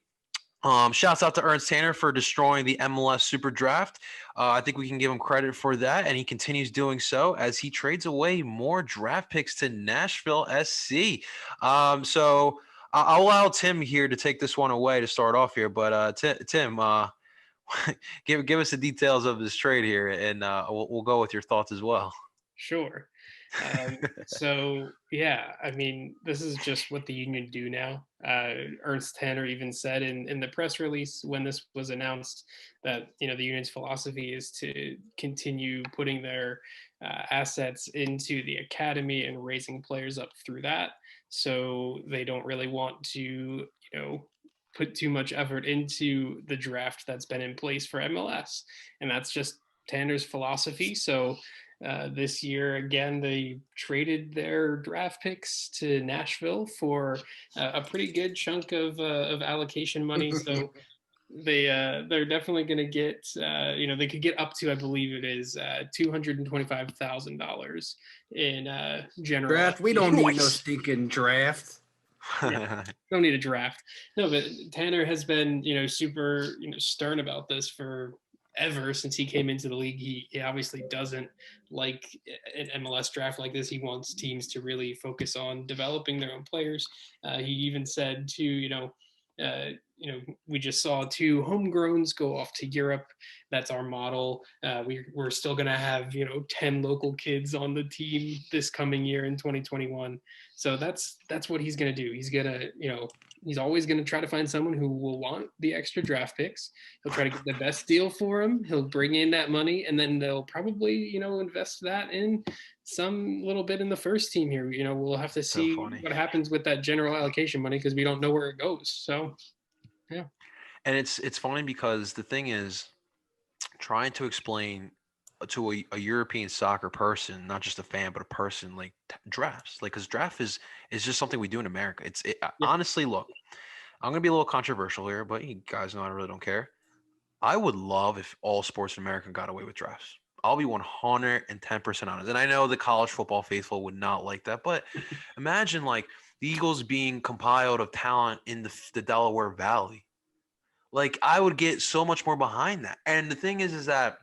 Shouts out to Ernst Tanner for destroying the MLS Super Draft. I think we can give him credit for that, and he continues doing so as he trades away more draft picks to Nashville SC. So I'll allow Tim here to take this one away to start off here. But Tim, give us the details of this trade here, and we'll go with your thoughts as well. Sure. So yeah, I mean, this is just what the union do now. Ernst Tanner even said in the press release when this was announced that the union's philosophy is to continue putting their assets into the academy and raising players up through that. So they don't really want to put too much effort into the draft that's been in place for MLS, and that's just Tanner's philosophy. So this year, again, they traded their draft picks to Nashville for a pretty good chunk of allocation money. So they're definitely going to get they could get up to, I believe it is $225,000 in general draft. We don't need no stinking draft. Yeah, don't need a draft. No, but Tanner has been super stern about this for ever since he came into the league. He obviously doesn't like an MLS draft like this. He wants teams to really focus on developing their own players. He even said to we just saw 2 homegrowns go off to Europe. That's our model. We're still going to have 10 local kids on the team this coming year in 2021. So that's what he's going to do. He's going to he's always going to try to find someone who will want the extra draft picks. He'll try to get the best deal for him. He'll bring in that money, and then they'll probably invest that in some little bit in the first team here. We'll have to see what happens with that general allocation money because we don't know where it goes. So yeah. And it's funny because the thing is, trying to explain to a European soccer person, not just a fan, but a person, like drafts, like, because draft is just something we do in America. Honestly, look, I'm going to be a little controversial here, but you guys know I really don't care. I would love if all sports in America got away with drafts. I'll be 110% honest. And I know the college football faithful would not like that, but imagine like the Eagles being compiled of talent in the Delaware Valley. Like, I would get so much more behind that. And the thing is that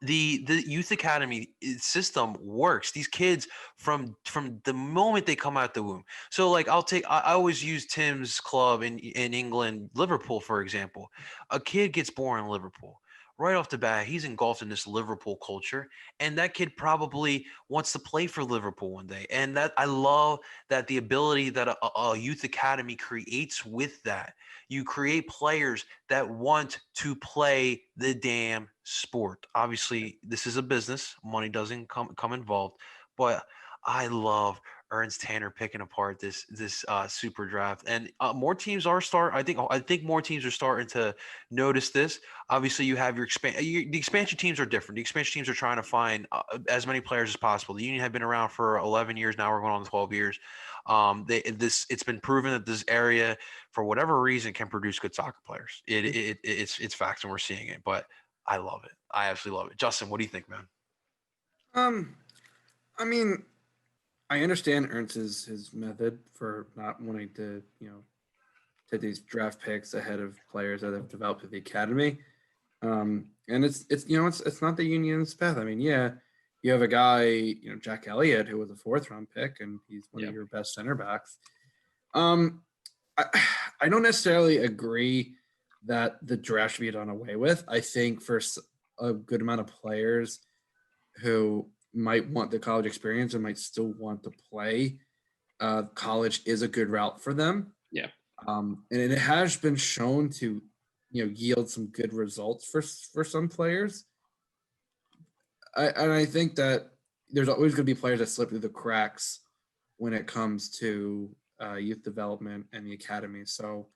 the youth academy system works. These kids from the moment they come out the womb. So like I always use Tim's club in England, Liverpool, for example. A kid gets born in Liverpool. Right off the bat, he's engulfed in this Liverpool culture, and that kid probably wants to play for Liverpool one day. And that I love that the ability that a youth academy creates with that. You create players that want to play the damn sport. Obviously, this is a business. Money doesn't come involved, but I love Ernst Tanner picking apart this super draft, and more teams are I think more teams are starting to notice this. Obviously, you have the expansion teams are different. The expansion teams are trying to find as many players as possible. The Union had been around for 11 years now. We're going on 12 years. It's been proven that this area, for whatever reason, can produce good soccer players. It's facts, and we're seeing it. But I love it. I absolutely love it. Justin, what do you think, man? I mean, I understand Ernst's his method for not wanting to, take these draft picks ahead of players that have developed at the academy. And it's not the Union's path. I mean, yeah, you have a guy, Jack Elliott, who was a 4th-round pick, and he's one of your best center backs. I don't necessarily agree that the draft should be done away with. I think for a good amount of players who might want the college experience and might still want to play, college is a good route for them. Yeah. And it has been shown to, yield some good results for some players. I think that there's always going to be players that slip through the cracks when it comes to youth development and the academy. So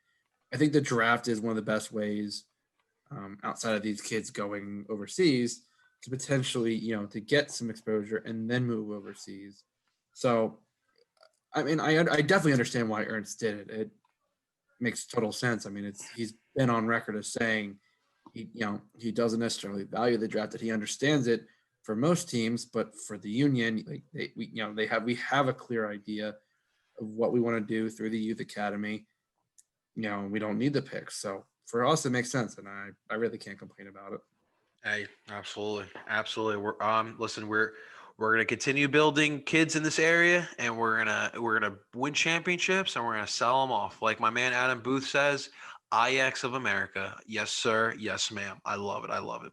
I think the draft is one of the best ways, outside of these kids going overseas, to potentially, to get some exposure and then move overseas. So, I mean, I definitely understand why Ernst did it. It makes total sense. I mean, he's been on record as saying he doesn't necessarily value the draft, that he understands it for most teams, but for the Union, like we have a clear idea of what we want to do through the youth academy. We don't need the picks. So for us, it makes sense, and I really can't complain about it. Hey, absolutely. Listen, we're gonna continue building kids in this area, and we're gonna win championships, and we're gonna sell them off. Like my man Adam Booth says, IX of America. Yes, sir. Yes, ma'am. I love it. I love it.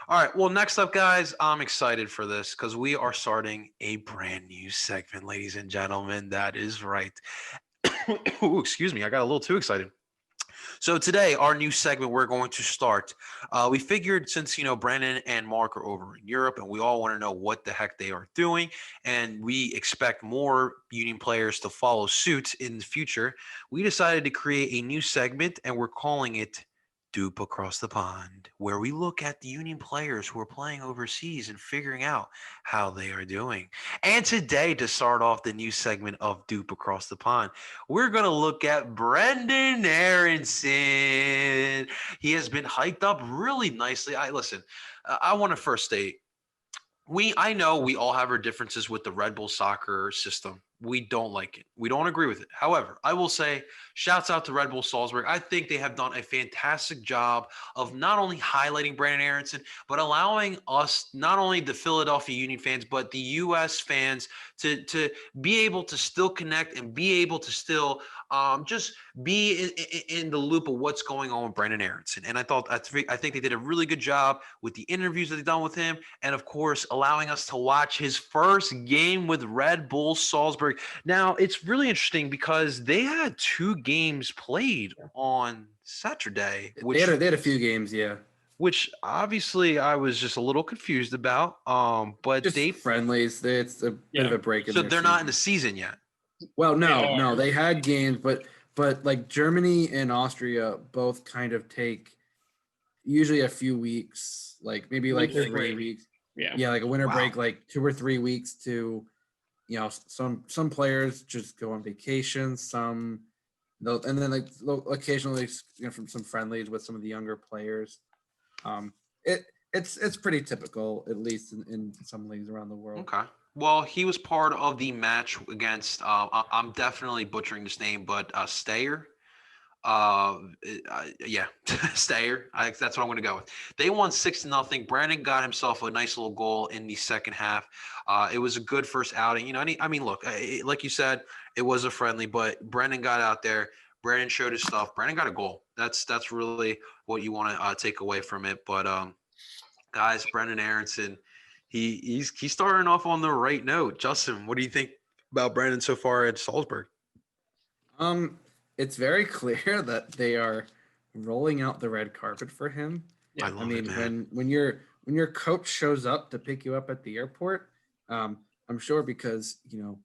All right. Well, next up, guys, I'm excited for this because we are starting a brand new segment, ladies and gentlemen. That is right. Ooh, excuse me. I got a little too excited. So today, our new segment we're going to start. We figured since Brendon and Mark are over in Europe, and we all want to know what the heck they are doing, and we expect more Union players to follow suit in the future, we decided to create a new segment, and we're calling it DOOP Across the Pond, where we look at the Union players who are playing overseas and figuring out how they are doing. And today, to start off the new segment of DOOP Across the Pond, we're going to look at Brendon Aaronson. He has been hyped up really nicely. I want to first state, I know we all have our differences with the Red Bull soccer system. We don't like it. We don't agree with it. However, I will say, shouts out to Red Bull Salzburg. I think they have done a fantastic job of not only highlighting Brendon Aaronson, but allowing us, not only the Philadelphia Union fans, but the U.S. fans to be able to still connect and be able to still just be in the loop of what's going on with Brendon Aaronson. And I think they did a really good job with the interviews that they've done with him, and of course allowing us to watch his first game with Red Bull Salzburg. Now it's really interesting because they had 2 games played on Saturday. They had a few games, yeah. Which obviously I was just a little confused about. But just they friendlies. It's a bit of a break. So they're not in the season yet. Well, no, they had games, but like Germany and Austria both kind of take usually a few weeks, like maybe like 3 weeks. Yeah, like a winter break, like 2 or 3 weeks to, some players just go on vacation, and then like occasionally from some friendlies with some of the younger players. It's pretty typical, at least in some leagues around the world. Okay. Well, he was part of the match against, I'm definitely butchering this name, but Stayer. Yeah, Stayer. That's what I'm going to go with. They won 6-0. Brendon got himself a nice little goal in the second half. It was a good first outing. You know, I mean, look, like you said, it was a friendly, but Brendon got out there. Brendon showed his stuff. Brendon got a goal. That's really what you want to take away from it. But guys, Brendon Aaronson, he's starting off on the right note. Justin, what do you think about Brendon so far at Salzburg? It's very clear that they are rolling out the red carpet for him. Yeah, I mean, it, when your coach shows up to pick you up at the airport, I'm sure because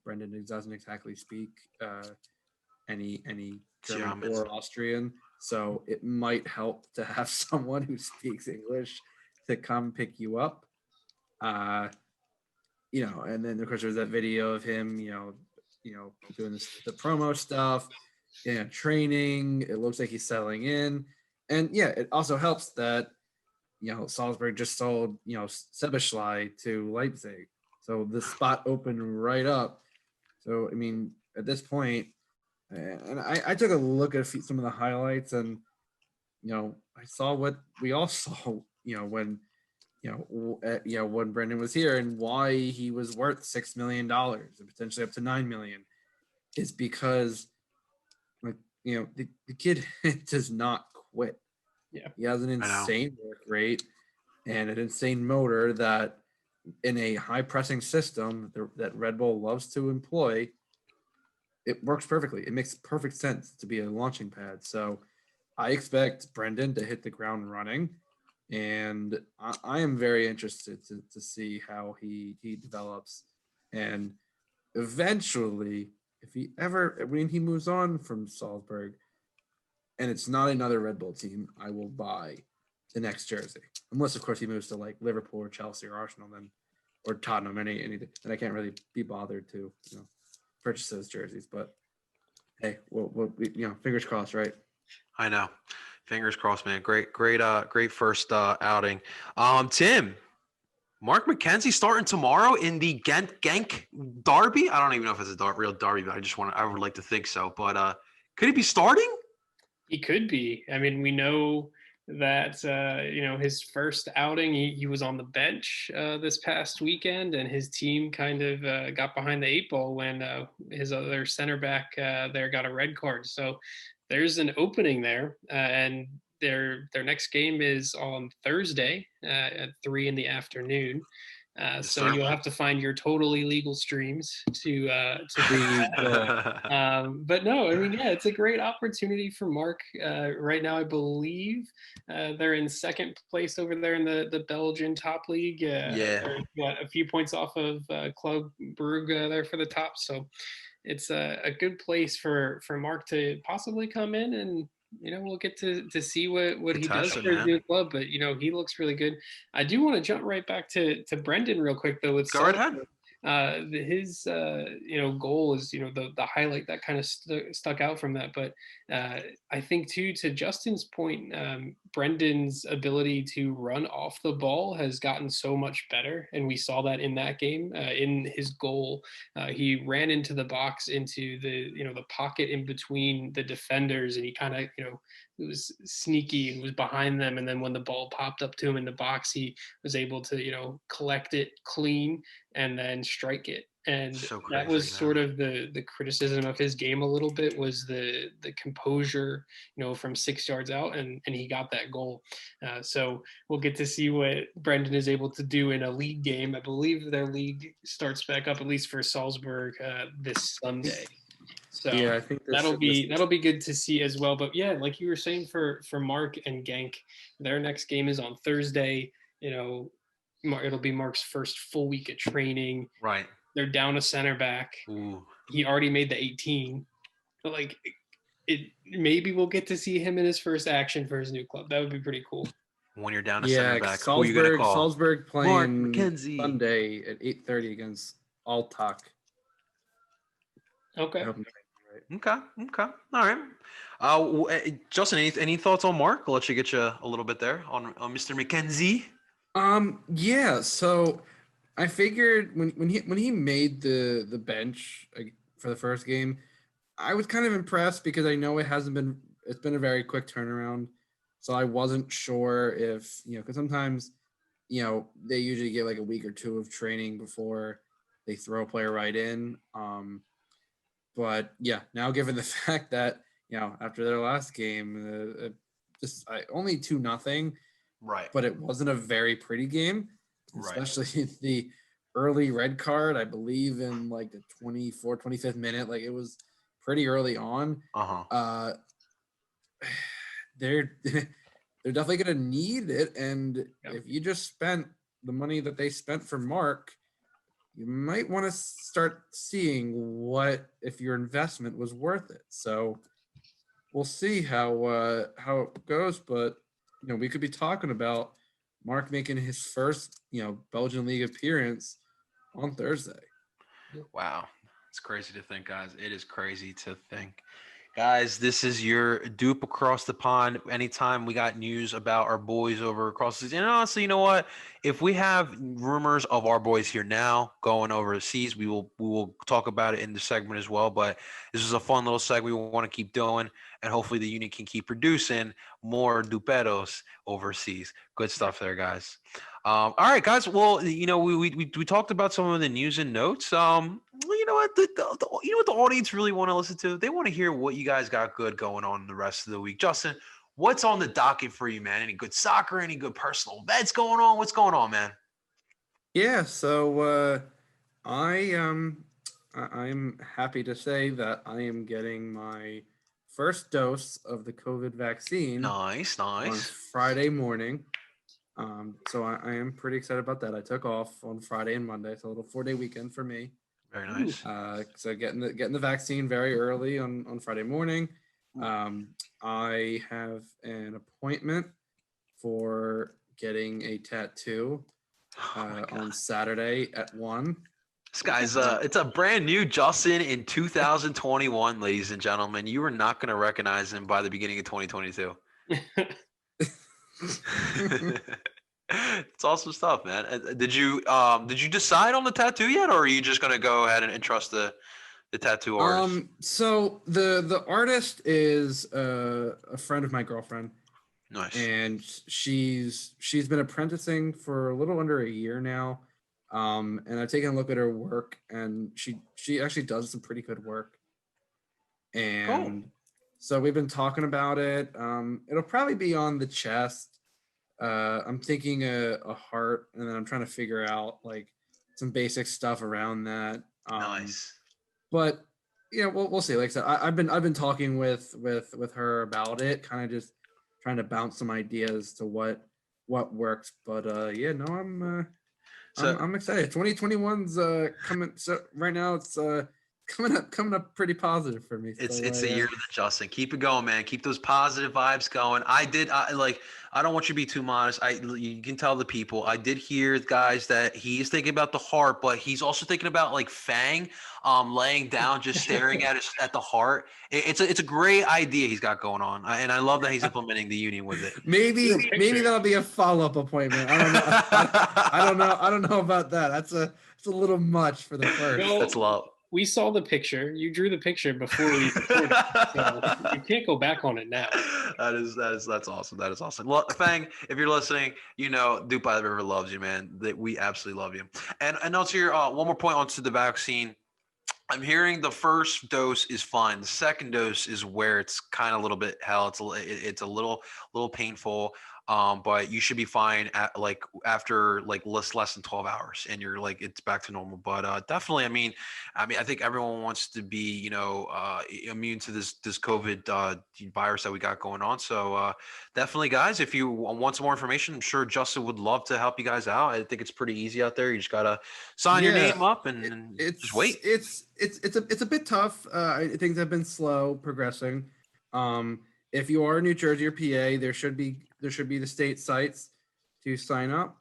Brendon doesn't exactly speak any German or Austrian, so it might help to have someone who speaks English to come pick you up. And then of course there's that video of him, doing the promo stuff, training. It looks like he's settling in, and it also helps that Salzburg just sold Sebeschlei to Leipzig, so the spot opened right up. So I mean, at this point, and I took a look at some of the highlights, and I saw what we all saw, when when Brendon was here, and why he was worth $6 million and potentially up to $9 million is because the kid does not quit. Yeah, he has an insane work rate and an insane motor that, in a high pressing system that Red Bull loves to employ, it works perfectly. It makes perfect sense to be a launching pad. So I expect Brendon to hit the ground running, and I am very interested to see how he develops. And eventually, when he moves on from Salzburg, and it's not another Red Bull team, I will buy the next jersey. Unless, of course, he moves to like Liverpool or Chelsea or Arsenal, or Tottenham, anything. And I can't really be bothered to purchase those jerseys. But hey, fingers crossed, right? I know. Fingers crossed, man. Great first outing. Tim, Mark McKenzie starting tomorrow in the Genk derby. I don't even know if it's a real derby, but I would like to think so. But could he be starting? He could be. I mean, we know that his first outing, he was on the bench this past weekend, and his team kind of got behind the 8 ball when his other center back there got a red card. So there's an opening there, and their next game is on Thursday at 3 p.m. So you'll have to find your totally legal streams to be. But no, I mean, it's a great opportunity for Mark. Right now, I believe they're in second place over there in the Belgian top league. They're a few points off of Club Brugge there for the top. So it's a good place for Mark to possibly come in, and we'll get to see what he does for his new club. But he looks really good. I do want to jump right back to Brendon real quick though. Go right ahead. His goal is the highlight that kind of stuck out from that. But I think too, to Justin's point, Brendon's ability to run off the ball has gotten so much better, and we saw that in that game. In his goal, he ran into the box, into the pocket in between the defenders, and he kind of it was sneaky and was behind them. And then when the ball popped up to him in the box, he was able to collect it clean and then strike it. And that was sort of the criticism of his game a little bit, was the composure, from 6 yards out, and he got that goal. So we'll get to see what Brendon is able to do in a league game. I believe their league starts back up, at least for Salzburg, this Sunday. So I think that'll be good to see as well. But like you were saying, for Mark and Genk, their next game is on Thursday. It'll be Mark's first full week of training. Right. They're down a center back. Ooh. He already made the 18. But maybe we'll get to see him in his first action for his new club. That would be pretty cool. When you're down a center back, Salzburg, who are you gonna call? Salzburg playing Mark McKenzie Sunday at 8:30 against Altach. Okay. Okay. All right. Justin, any thoughts on Mark? I'll let you get you a little bit there on Mr. McKenzie. So I figured when he made the bench for the first game, I was kind of impressed because I know it hasn't been it's been a very quick turnaround. So I wasn't sure if, because sometimes, they usually get like a week or two of training before they throw a player right in. But yeah, now given the fact that, after their last game, only 2-0, right? But it wasn't a very pretty game, especially the early red card, I believe in like the 25th minute. Like it was pretty early on. They're they're definitely going to need it. And if you just spent the money that they spent for Mark, you might want to start seeing if your investment was worth it. So we'll see how it goes. But, we could be talking about Mark making his first, Belgian league appearance on Thursday. Wow. It's crazy to think, guys. It is crazy to think. Guys, this is your DOOP Across the Pond. Anytime we got news about our boys over across the seas. And honestly, you know what? If we have rumors of our boys here now going overseas, we will talk about it in the segment as well. But this is a fun little segment we want to keep doing. And hopefully the unit can keep producing more Duperos overseas. Good stuff there, guys. All right, guys. Well, we talked about some of the news and notes. You know what? You know what the audience really want to listen to? They want to hear what you guys got good going on the rest of the week. Justin, what's on the docket for you, man? Any good soccer? Any good personal events going on? What's going on, man? Yeah. So I'm happy to say that I am getting my first dose of the COVID vaccine. Nice. On Friday morning. So I am pretty excited about that. I took off on Friday and Monday, so a little 4-day weekend for me. Very nice. So getting the vaccine very early on Friday morning. I have an appointment for getting a tattoo on Saturday at 1. This guy's it's a brand new Justin in 2021, ladies and gentlemen. You are not going to recognize him by the beginning of 2022. It's awesome stuff, man. Did you decide on the tattoo yet, or are you just gonna go ahead and trust the tattoo artist? So the artist is a friend of my girlfriend. Nice. And she's been apprenticing for a little under a year now. And I've taken a look at her work, and she actually does some pretty good work. And so we've been talking about it. It'll probably be on the chest. I'm thinking a heart, and then I'm trying to figure out like some basic stuff around that. Nice. But yeah, we'll see. Like I said, I've been talking with her about it, kind of just trying to bounce some ideas to what works. But yeah, no, I'm excited. 2021's coming. So right now it's coming up pretty positive for me. It's a year of Justin. Keep it going, man. Keep those positive vibes going. I don't want you to be too modest. You can tell the people. I did hear, guys, that he's thinking about the heart, but he's also thinking about like Fang, laying down, just staring at the heart. It's a great idea he's got going on, and I love that he's implementing the union with it. Maybe that'll be a follow-up appointment. I don't know. I don't know about that. It's a little much for the first. That's love. We saw the picture. You drew the picture before we recorded, so you can't go back on it now. That's awesome. That is awesome. Well, Fang, if you're listening, DOOP By The River loves you, man. We absolutely love you. And also here, one more point onto the vaccine. I'm hearing the first dose is fine. The second dose is where it's kind of a little bit hell. It's a little painful. But you should be fine after less than 12 hours, and you're it's back to normal. But definitely, I mean, I think everyone wants to be, immune to this COVID virus that we got going on. So definitely, guys, if you want some more information, I'm sure Justin would love to help you guys out. I think it's pretty easy out there. You just gotta sign your name up and just wait. It's a bit tough. Things have been slow progressing. If you are in New Jersey or PA, there should be the state sites to sign up.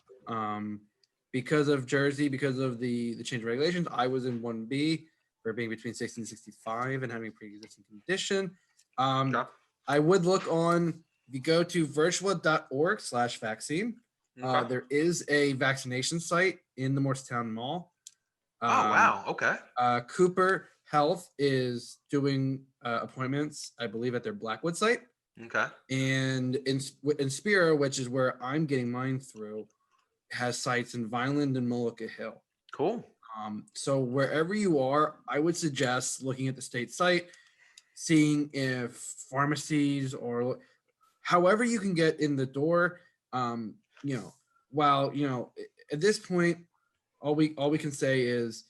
Because of Jersey, because of the change of regulations, I was in 1B for being between 60 and 65 and having a pre-existing condition. I would look on, if you go to virtual.org/vaccine, there is a vaccination site in the Morristown Mall. Wow. Okay. Cooper Health is doing appointments, I believe, at their Blackwood site. Okay. And in Spira, which is where I'm getting mine through, has sites in Vineland and Mullica Hill. Cool. So wherever you are, I would suggest looking at the state site, seeing if pharmacies or however you can get in the door. While at this point, all we can say is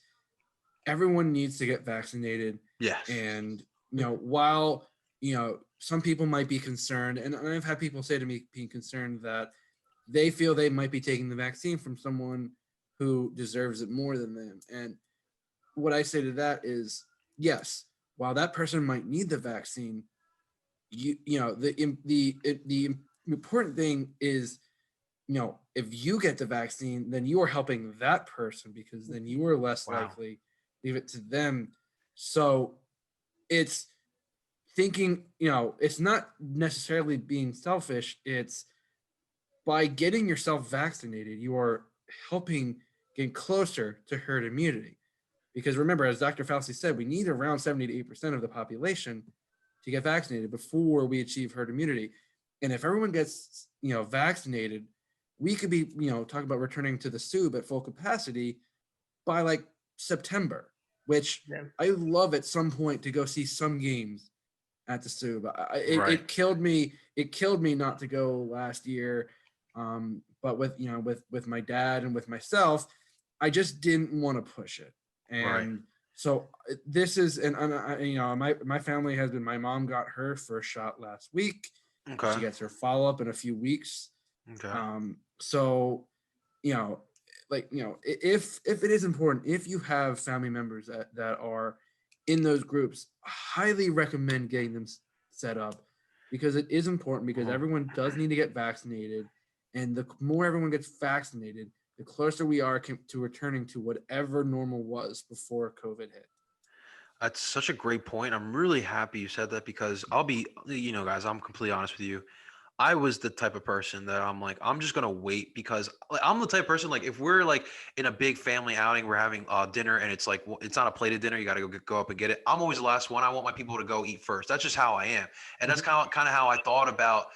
everyone needs to get vaccinated. Yes. And while some people might be concerned, and I've had people say to me being concerned that they feel they might be taking the vaccine from someone who deserves it more than them. And what I say to that is, yes, while that person might need the vaccine, the important thing is, if you get the vaccine, then you are helping that person, because then you are less likely leave it to them. So it's thinking, it's not necessarily being selfish. It's by getting yourself vaccinated, you are helping get closer to herd immunity. Because remember, as Dr. Fauci said, we need around 70 to 8% of the population to get vaccinated before we achieve herd immunity. And if everyone gets, vaccinated, we could be, talking about returning to the SUB at full capacity by like September, which I love at some point to go see some games at the SUB. It killed me. It killed me not to go last year. But with my dad and with myself, I just didn't want to push it. And so this is, and my family has been, my mom got her first shot last week. Okay. She gets her follow-up in a few weeks. Okay. So, if it is important, if you have family members that are in those groups, I highly recommend getting them set up, because it is important, because everyone does need to get vaccinated. And the more everyone gets vaccinated, the closer we are to returning to whatever normal was before COVID hit. That's such a great point. I'm really happy you said that, because I'll be, guys, I'm completely honest with you. I was the type of person that I'm like, I'm just going to wait, because I'm the type of person, like, if we're like in a big family outing, we're having dinner, and it's like, it's not a plated dinner, you got to go up and get it. I'm always the last one. I want my people to go eat first. That's just how I am. And that's kind of how I thought about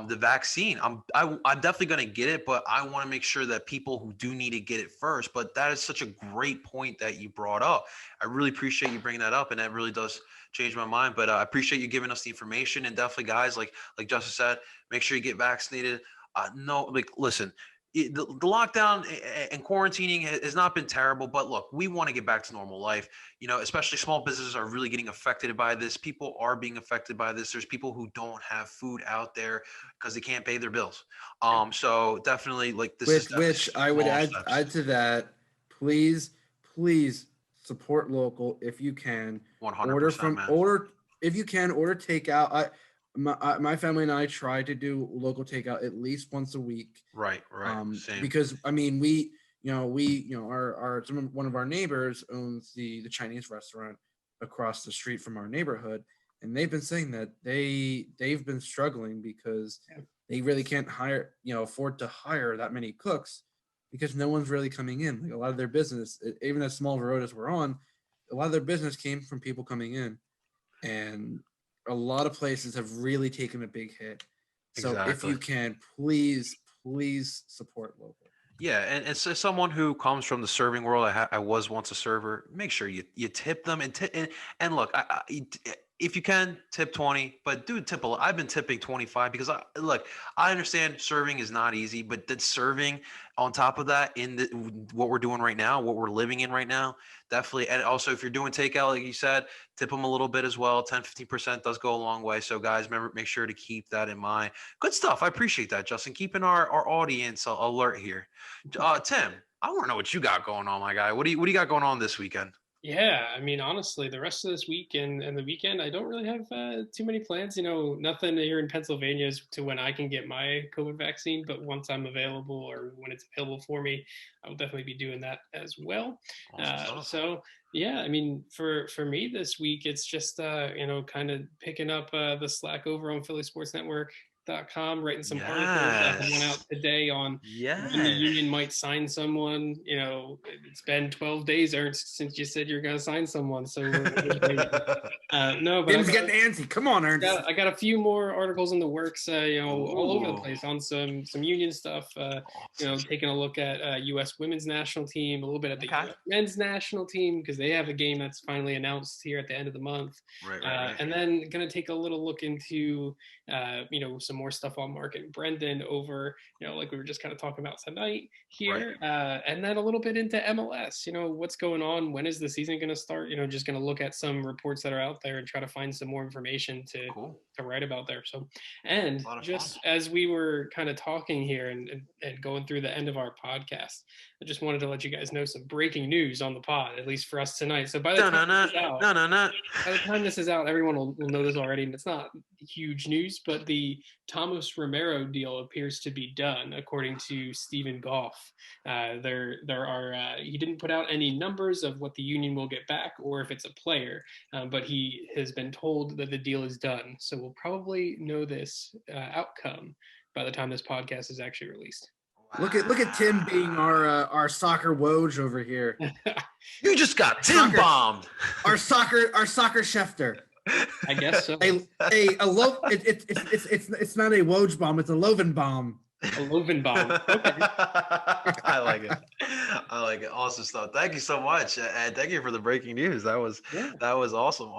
the vaccine. I'm definitely going to get it, but I want to make sure that people who do need to get it first. But that is such a great point that you brought up. I really appreciate you bringing that up, and that really does change my mind. But I appreciate you giving us the information, and definitely, guys, like Justin said, make sure you get vaccinated. Listen, the lockdown and quarantining has not been terrible, but look, we want to get back to normal life. Especially small businesses are really getting affected by this. People are being affected by this. There's people who don't have food out there because they can't pay their bills. So definitely, like, this is which I would add to that. Please support local if you can. 100%. Order if you can. Order takeout. My family and I try to do local takeout at least once a week. Right. Same. Because one of our neighbors owns the Chinese restaurant across the street from our neighborhood, and they've been saying that they've been struggling because they really can't afford to hire that many cooks, because no one's really coming in. Like, a lot of their business, even as small road as we're on, a lot of their business came from people coming in, and a lot of places have really taken a big hit. So if you can, please support local. Yeah, and as someone who comes from the serving world, I was once a server. Make sure you tip them, and look, if you can, tip 20, but do tip a lot. I've been tipping 25, because I understand serving is not easy, but that serving on top of that what we're doing right now, what we're living in right now, definitely. And also, if you're doing takeout, like you said, tip them a little bit as well. 10-15% does go a long way. So guys, make sure to keep that in mind. Good stuff. I appreciate that, Justin, keeping our audience alert here. Tim, I want to know what you got going on, my guy. What do you got going on this weekend? Yeah, I mean, honestly, the rest of this week and the weekend, I don't really have too many plans. Nothing here in Pennsylvania as to when I can get my COVID vaccine, but once I'm available, or when it's available for me, I will definitely be doing that as well. Awesome. So yeah, I mean, for me this week, it's just kind of picking up the slack over on Philly Sports Network. Athletic.com writing some articles that went out today on when the Union might sign someone. It's been 12 days, Ernst, since you said you're going to sign someone. So no, but Tim's getting antsy. Come on, Ernst. I got a few more articles in the works, all over the place on some Union stuff. Taking a look at U.S. women's national team, a little bit at the U.S. men's national team, because they have a game that's finally announced here at the end of the month. Right. And then going to take a little look into, some more stuff on Mark and Brendon over, like we were just kind of talking about tonight here. Right. And then a little bit into MLS, what's going on? When is the season going to start? Just going to look at some reports that are out there and try to find some more information to write about there. So, and just as we were kind of talking here and going through the end of our podcast, I just wanted to let you guys know some breaking news on the pod, at least for us tonight. So by the time this is out, everyone will know this already, and it's not huge news, but the Thomas Romero deal appears to be done, according to Stephen Goff. There are he didn't put out any numbers of what the Union will get back or if it's a player, but he has been told that the deal is done. So we'll probably know this outcome by the time this podcast is actually released. Look at Tim being our soccer Woj over here. You just got Tim bombed. Our soccer Schefter. I guess so. It's not a Woj bomb. It's a Loven bomb. A Loven bomb. Okay. I like it. Awesome stuff. Thank you so much, and thank you for the breaking news. That was awesome.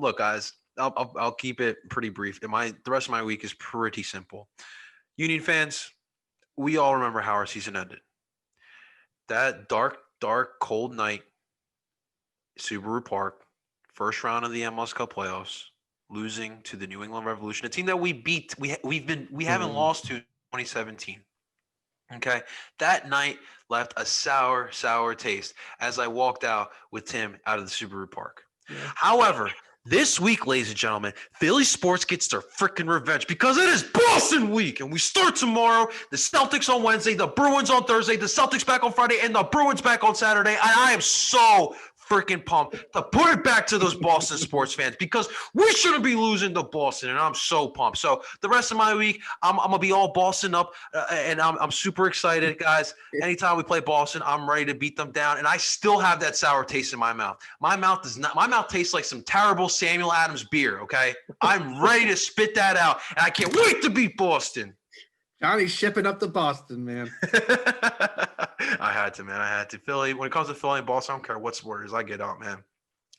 Look, guys, I'll keep it pretty brief. The rest of my week is pretty simple. Union fans, we all remember how our season ended. That dark, cold night, Subaru Park, first round of the MLS Cup playoffs, losing to the New England Revolution, a team that we beat. We haven't lost to 2017. Okay, that night left a sour taste as I walked out with Tim out of the Subaru Park. Yeah. However, this week, ladies and gentlemen, Philly sports gets their freaking revenge because it is Boston week, and we start tomorrow. The Celtics on Wednesday, the Bruins on Thursday, the Celtics back on Friday, and the Bruins back on Saturday. And I am so freaking pumped to put it back to those Boston sports fans because we shouldn't be losing to Boston, and I'm so pumped. So the rest of my week, I'm gonna be all Boston up, and I'm super excited, guys. Anytime we play Boston, I'm ready to beat them down, and I still have that sour taste in my mouth. My mouth tastes like some terrible Samuel Adams beer. Okay, I'm ready to spit that out, and I can't wait to beat Boston. Johnny's shipping up to Boston, man. I had to. Philly, when it comes to Philly and Boston, I don't care what sport it is. I get up, man.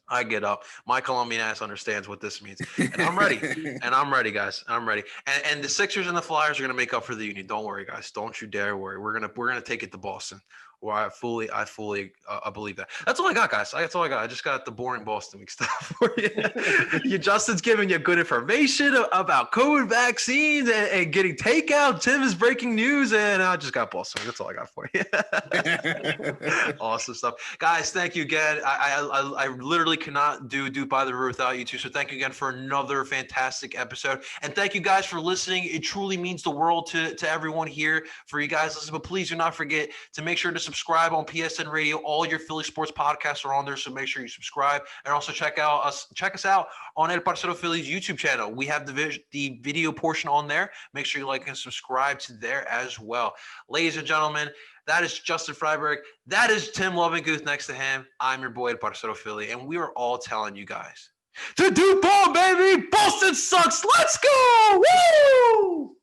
I get up. My Colombian ass understands what this means. And I'm ready. I'm ready, guys. I'm ready. And the Sixers and the Flyers are going to make up for the Union. Don't worry, guys. Don't you dare worry. We're gonna take it to Boston. Or I fully believe that. That's all I got, guys. That's all I got. I just got the boring Boston week stuff for you. Justin's giving you good information about COVID vaccines and getting takeout. Tim is breaking news, and I just got Boston. That's all I got for you. Awesome stuff, guys. Thank you again. I literally cannot do DOOP By The River without you two. So thank you again for another fantastic episode, and thank you guys for listening. It truly means the world to everyone here for you guys listening. But please do not forget to make sure to subscribe on PSN Radio. All your Philly sports podcasts are on there, so make sure you subscribe, and also check us out on El Parcero Philly's YouTube channel. We have the video portion on there. Make sure you like and subscribe to there as well. Ladies and gentlemen, that is Justin Freiberg. That is Tim Lovinguth next to him. I'm your boy El Parcero Philly, and we are all telling you guys to DOOP on, baby. Boston sucks. Let's go. Woo!